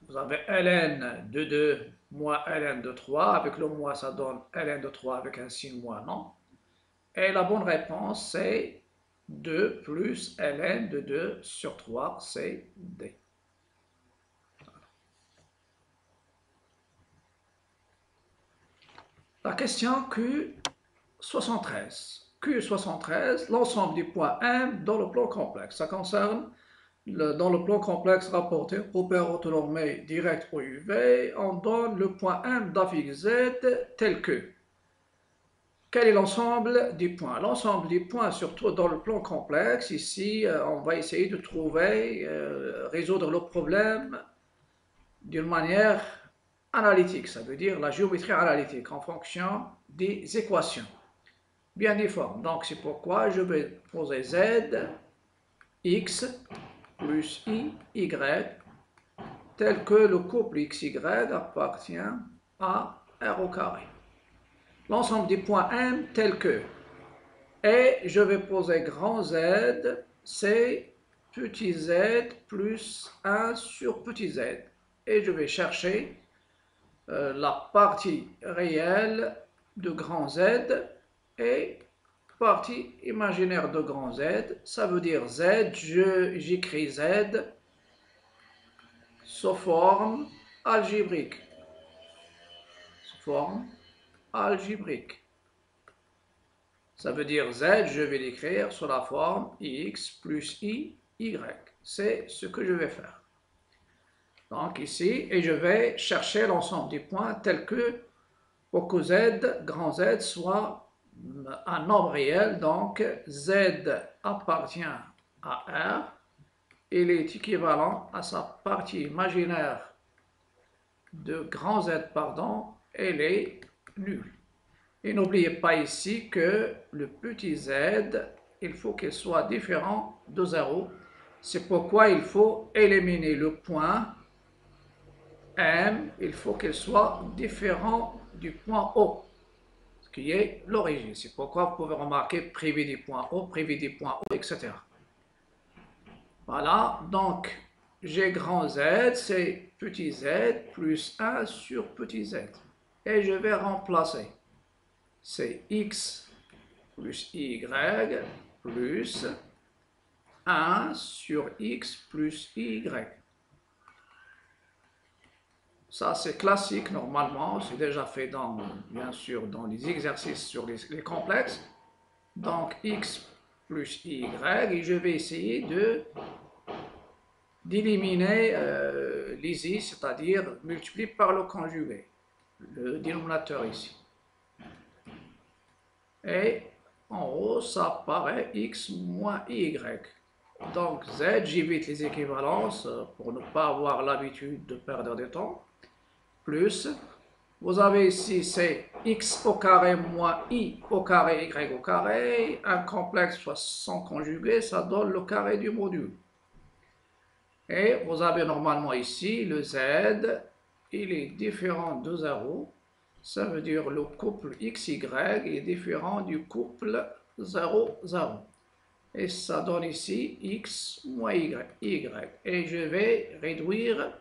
Vous avez ln de 2 moins ln de 3. Avec le moins, ça donne ln de 3 avec un signe moins, non? Et la bonne réponse, c'est 2 plus ln de 2 sur 3, c'est D. La question Q73. Q73, l'ensemble des points M dans le plan complexe. Ça concerne, dans le plan complexe rapporté au paire autonomie direct au UV, on donne le point M d'affixe Z tel que. Quel est l'ensemble des points? L'ensemble des points, surtout dans le plan complexe, ici, on va essayer de trouver, résoudre le problème d'une manière analytique, ça veut dire la géométrie analytique en fonction des équations bien difformes. Donc c'est pourquoi je vais poser z, x plus i, y, tel que le couple xy appartient à r au carré. L'ensemble des points M tel que, et je vais poser grand Z, c'est petit z plus 1 sur petit z. Et je vais chercher la partie réelle de grand Z et partie imaginaire de grand Z. Ça veut dire Z, j'écris Z sous forme algébrique. Sous forme algébrique. Ça veut dire Z, je vais l'écrire sous la forme X plus I, Y. C'est ce que je vais faire. Donc ici, et je vais chercher l'ensemble des points tels que pour que Z, grand Z, soit un nombre réel. Donc Z appartient à R. Il est équivalent à sa partie imaginaire de grand Z, pardon, elle est nulle. Et n'oubliez pas ici que le petit z, il faut qu'il soit différent de 0. C'est pourquoi il faut éliminer le point M, il faut qu'il soit différent du point O, ce qui est l'origine. C'est pourquoi vous pouvez remarquer privé du point O, privé du point O, etc. Voilà, donc G grand Z, c'est petit z plus 1 sur petit z. Et je vais remplacer. C'est x plus y plus 1 sur x plus y. Ça, c'est classique normalement, c'est déjà fait bien sûr dans les exercices sur les complexes. Donc x plus y, et je vais essayer d'éliminer les i, c'est-à-dire multiplier par le conjugué, le dénominateur ici. Et en haut, ça paraît x moins y. Donc z, j'évite les équivalences pour ne pas avoir l'habitude de perdre du temps. Plus, vous avez ici, c'est x au carré moins i au carré, y au carré. Un complexe soit sans conjugué, ça donne le carré du module. Et vous avez normalement ici le z, il est différent de 0. Ça veut dire le couple XY est différent du couple 0, 0. Et ça donne ici X moins Y. Et je vais réduire.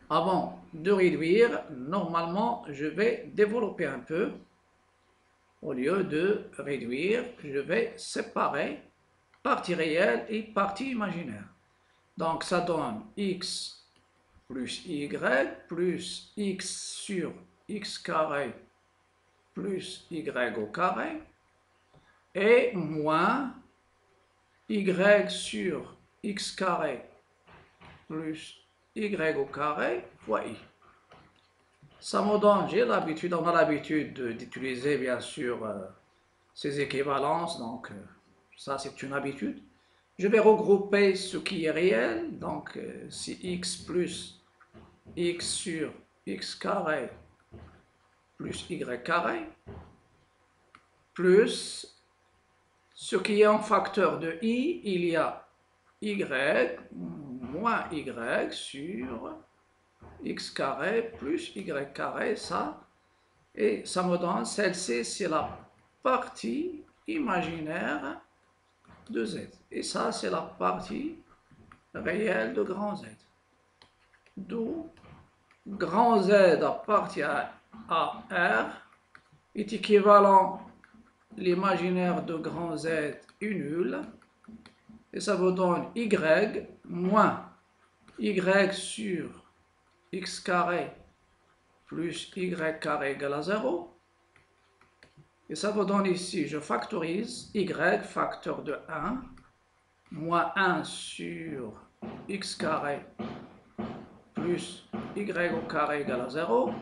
Avant de réduire, normalement, je vais développer un peu. Au lieu de réduire, je vais séparer partie réelle et partie imaginaire. Donc ça donne X plus y plus x sur x carré plus y au carré et moins y sur x carré plus y au carré fois i. Ça me donne, on a l'habitude d'utiliser bien sûr ces équivalences, donc ça c'est une habitude. Je vais regrouper ce qui est réel, donc c'est x plus x sur x carré plus y carré, plus ce qui est en facteur de i, il y a y moins y sur x carré plus y carré, ça, et ça me donne, celle-ci, c'est la partie imaginaire de z, et ça, c'est la partie réelle de grand z. D'où grand Z appartient à R, est équivalent, l'imaginaire de grand Z est nul, et ça vous donne Y moins Y sur X carré plus Y carré égale à 0. Et ça vous donne ici, je factorise, Y facteur de 1, moins 1 sur X carré plus y au carré égale à 0.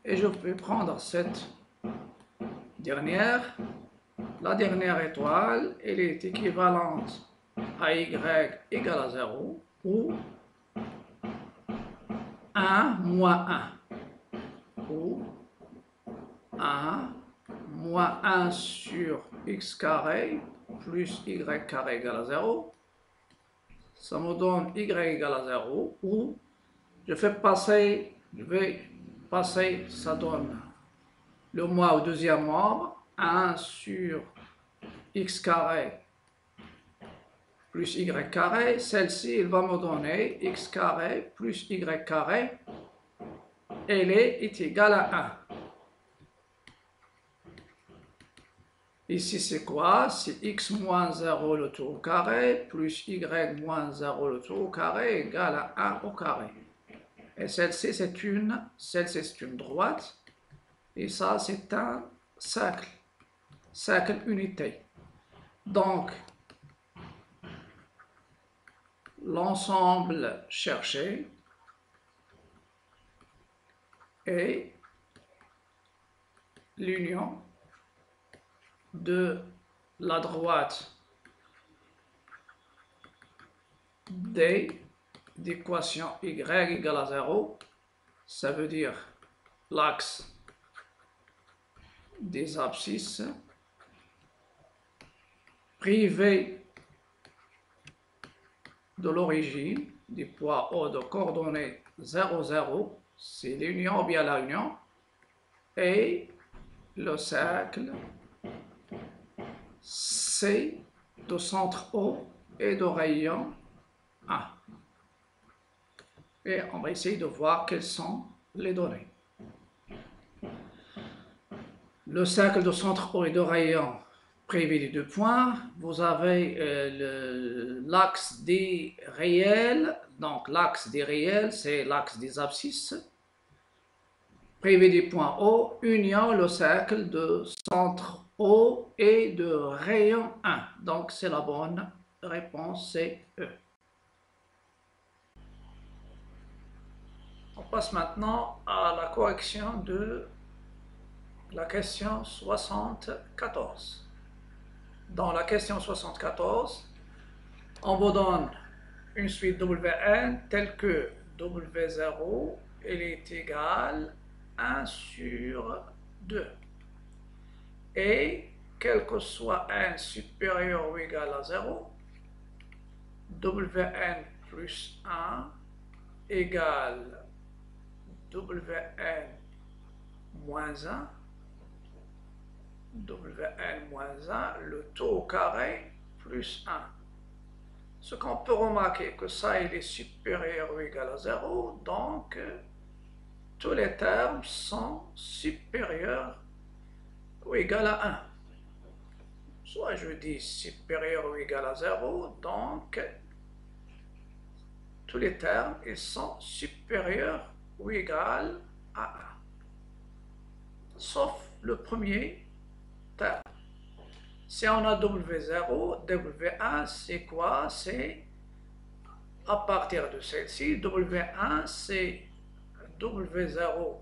Et je vais prendre cette dernière. La dernière étoile, elle est équivalente à y égale à 0, ou 1 moins 1, ou 1 moins 1 sur x carré plus y carré égale à 0. Ça me donne y égale à 0, ou je vais passer, ça donne le moins au deuxième membre, 1 sur x carré plus y carré. Celle-ci, il va me donner x carré plus y carré est égal à 1. Ici, c'est quoi? C'est x moins 0 le tout au carré plus y moins 0 le tout au carré égale à 1 au carré. Et celle-ci, c'est une droite. Et ça, c'est un cercle unité. Donc, l'ensemble cherché est l'union de la droite D d'équation y égale à 0, ça veut dire l'axe des abscisses, privé de l'origine du poids O de coordonnées 0, 0, c'est l'union ou bien la union, et le cercle C de centre O et de rayon 1. Et on va essayer de voir quelles sont les données. Le cercle de centre O et de rayon privé des deux points, vous avez l'axe des réels, donc l'axe des réels, c'est l'axe des abscisses, privé du point O, union le cercle de centre O et de rayon 1. Donc c'est la bonne réponse, c'est E. On passe maintenant à la correction de la question 74. Dans la question 74, on vous donne une suite Wn telle que W0 elle est égale à 1 sur 2. Et quel que soit n supérieur ou égal à 0, Wn plus 1 égale Wn moins 1, Wn moins 1, le tout au carré plus 1. Ce qu'on peut remarquer que ça il est supérieur ou égal à 0, donc tous les termes sont supérieurs ou égal à 1. Soit je dis supérieur ou égal à 0, donc tous les termes ils sont supérieurs ou égal à 1. Sauf le premier terme. Si on a W0, W1, c'est quoi? C'est à partir de celle-ci, W1, c'est W0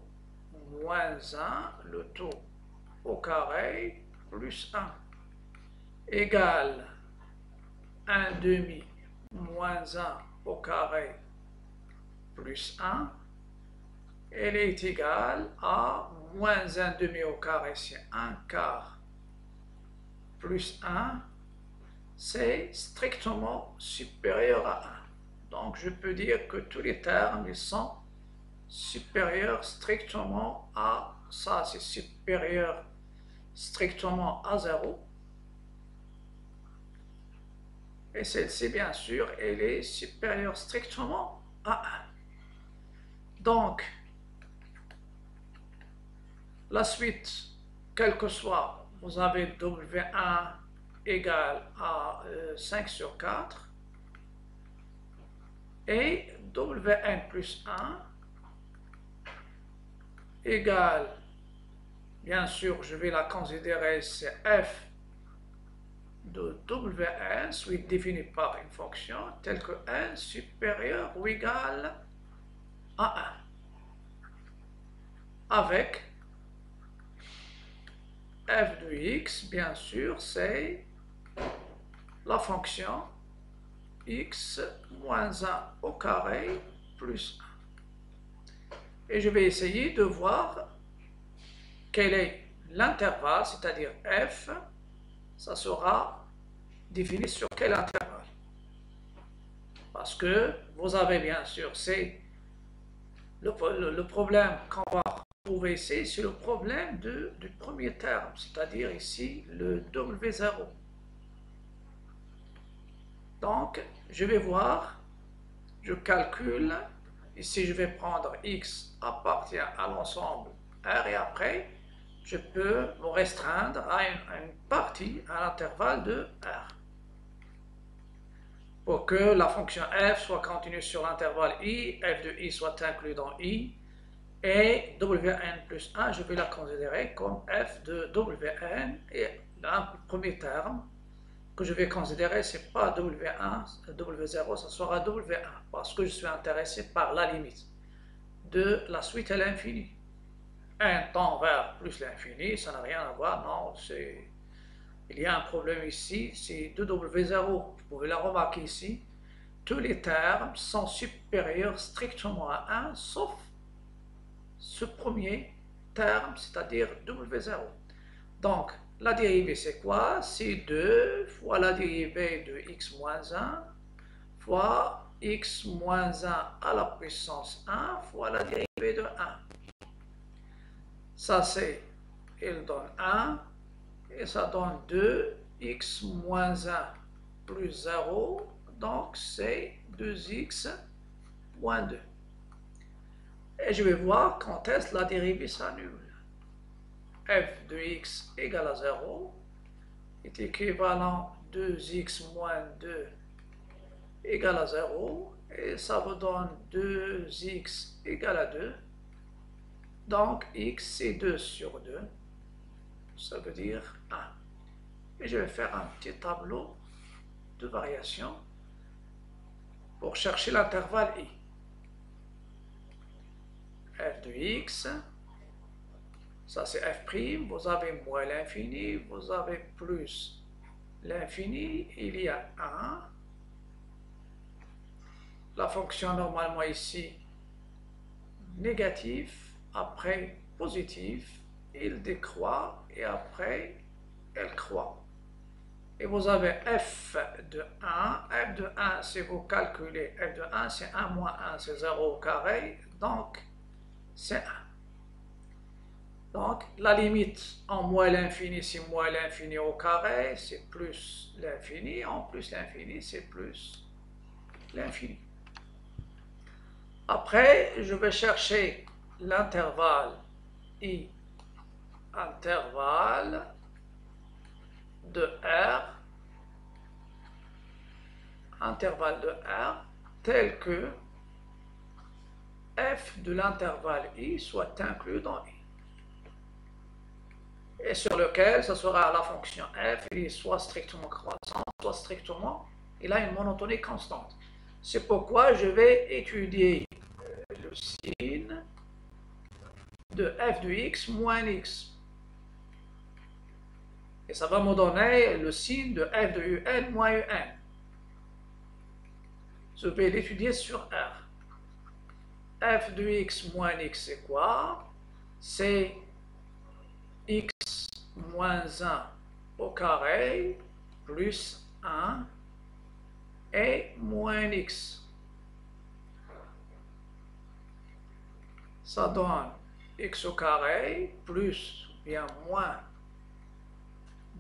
moins 1, le tout au carré, plus 1, égale 1 demi moins 1 au carré, plus 1, elle est égale à moins 1 demi au carré, c'est 1 quart, plus 1, c'est strictement supérieur à 1. Donc je peux dire que tous les termes ils sont supérieurs strictement à ça, c'est supérieur strictement à 0. Et celle-ci, bien sûr, elle est supérieure strictement à 1. Donc, la suite, quelle que soit, vous avez W1 égale à 5 sur 4 et Wn plus 1 égale, bien sûr, je vais la considérer, c'est f de Wn, suite définie par une fonction telle que n supérieur ou égal à 1, avec f de x, bien sûr, c'est la fonction x moins 1 au carré plus 1. Et je vais essayer de voir quel est l'intervalle, c'est-à-dire f, ça sera défini sur quel intervalle. Parce que vous avez bien sûr, c'est le problème qu'on va trouver ici, c'est le problème du premier terme, c'est-à-dire ici le W0. Donc, je vais voir, je calcule Ici, je vais prendre x appartient à l'ensemble R et après, je peux me restreindre à une partie, à l'intervalle de R. Pour que la fonction f soit continue sur l'intervalle i, f de i soit inclus dans i, et wn plus 1, je vais la considérer comme f de wn, et le premier terme que je vais considérer, ce n'est pas w1, w0, ça sera w1, parce que je suis intéressé par la limite de la suite à l'infini. 1 tend vers plus l'infini, ça n'a rien à voir, non, il y a un problème ici, c'est 2w0, vous pouvez la remarquer ici, tous les termes sont supérieurs strictement à 1, sauf ce premier terme, c'est-à-dire w0. Donc, la dérivée, c'est quoi? C'est 2 fois la dérivée de x moins 1 fois x moins 1 à la puissance 1 fois la dérivée de 1. Ça, c'est, il donne 1, et ça donne 2, x moins 1 plus 0, donc c'est 2x moins 2. Et je vais voir quand est-ce que la dérivée s'annule. F de x égale à 0 est équivalent 2x moins 2 égale à 0, et ça vous donne 2x égale à 2. Donc x c'est 2 sur 2, ça veut dire 1. Et je vais faire un petit tableau de variation pour chercher l'intervalle i. F de x, ça c'est f', vous avez moins l'infini, vous avez plus l'infini, il y a 1. La fonction normalement ici, négatif, après positif, il décroît et après elle croît. Et vous avez f de 1, f de 1 si vous calculez, f de 1 c'est 1 moins 1 c'est 0 au carré, donc c'est 1. Donc la limite en moins l'infini c'est moins l'infini au carré, c'est plus l'infini, en plus l'infini c'est plus l'infini. Après, je vais chercher l'intervalle i, intervalle de R, intervalle de R, tel que f de l'intervalle i soit inclus dans i. Et sur lequel ce sera la fonction f, il est soit strictement croissant, soit strictement, il a une monotonie constante. C'est pourquoi je vais étudier le signe de f de x moins x. Et ça va me donner le signe de f de un moins un. Je vais l'étudier sur R. F de x moins x, c'est quoi? C'est x moins 1 au carré plus 1 et moins x. Ça donne x au carré plus ou bien moins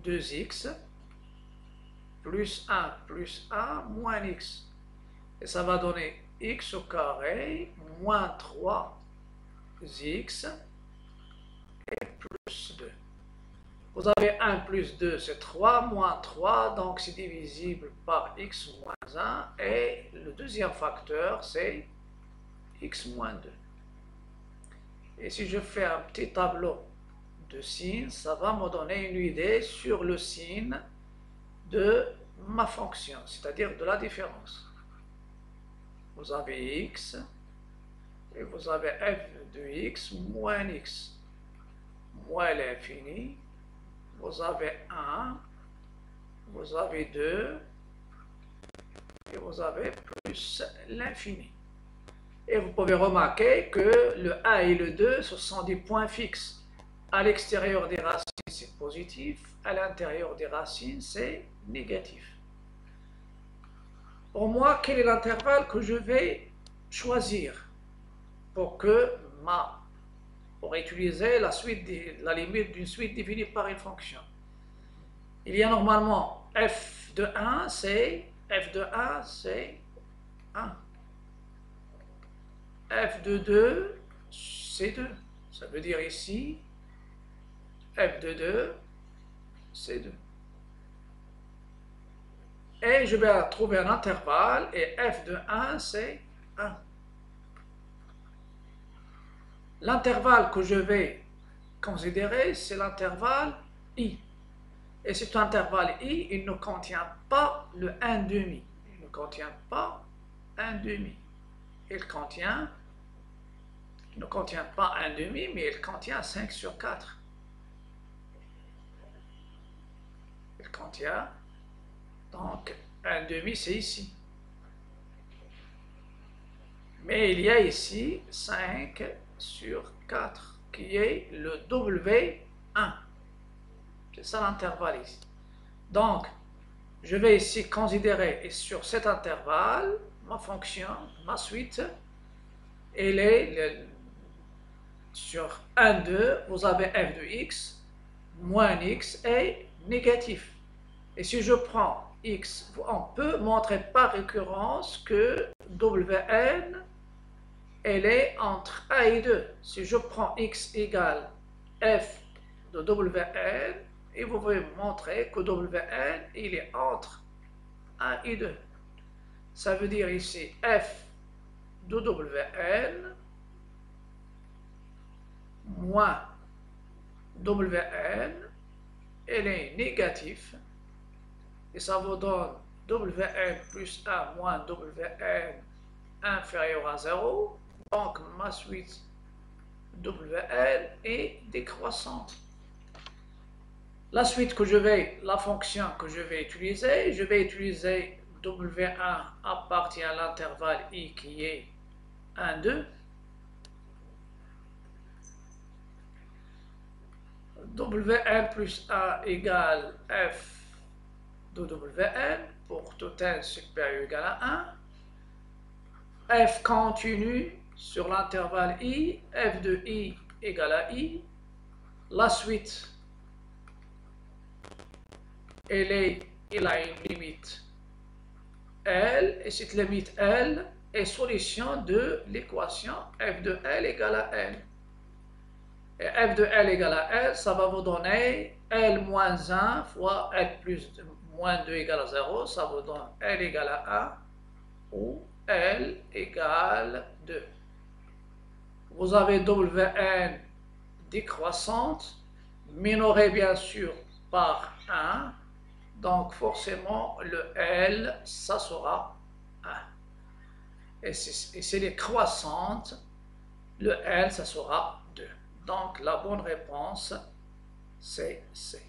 2x plus 1 moins x. Et ça va donner x au carré moins 3x et plus 2. Vous avez 1 plus 2, c'est 3, moins 3, donc c'est divisible par x moins 1. Et le deuxième facteur, c'est x moins 2. Et si je fais un petit tableau de signes, ça va me donner une idée sur le signe de ma fonction, c'est-à-dire de la différence. Vous avez x et vous avez f de x moins x moins l'infini. Vous avez 1, vous avez 2 et vous avez plus l'infini. Et vous pouvez remarquer que le 1 et le 2, ce sont des points fixes. À l'extérieur des racines, c'est positif. À l'intérieur des racines, c'est négatif. Pour moi, quel est l'intervalle que je vais choisir pour utiliser la limite d'une suite définie par une fonction? Il y a normalement f de 1, c'est 1. f de 2, c'est 2. Ça veut dire ici, f de 2, c'est 2. Et je vais trouver un intervalle, et f de 1, c'est 1. L'intervalle que je vais considérer, c'est l'intervalle i. Et cet intervalle i, il ne contient pas le 1 demi. Il ne contient pas 1 demi. Il ne contient pas 1 demi, mais il contient 5 sur 4. Il contient, donc 1 demi, c'est ici. Mais il y a ici 5 sur 4, qui est le W1. C'est ça l'intervalle ici. Donc, je vais ici considérer, et sur cet intervalle, ma fonction, ma suite, elle est sur 1, 2, vous avez f de x, moins x est négatif. Et si je prends x, on peut montrer par récurrence que Wn, elle est entre 1 et 2. Si je prends x égale f de Wn, et vous pouvez montrer que Wn, il est entre 1 et 2. Ça veut dire ici f de Wn moins Wn, elle est négatif, et ça vous donne Wn plus 1 moins Wn inférieur à 0. Donc ma suite Wn est décroissante. La suite la fonction que je vais utiliser W1 appartient à l'intervalle i qui est 1, 2. Wn plus 1 égale f de Wn pour tout n supérieur ou égal à 1. F continue sur l'intervalle i, f de i égale à i. La suite, il a une limite L, et cette limite L est solution de l'équation f de L égale à L. Et f de L égale à L, ça va vous donner L moins 1 fois L plus moins 2 égale à 0, ça vous donne L égale à 1 ou L égale 2. Vous avez Wn décroissante, minorée bien sûr par 1, donc forcément le L, ça sera 1. Et si elle est croissante, le L, ça sera 2. Donc la bonne réponse, c'est C.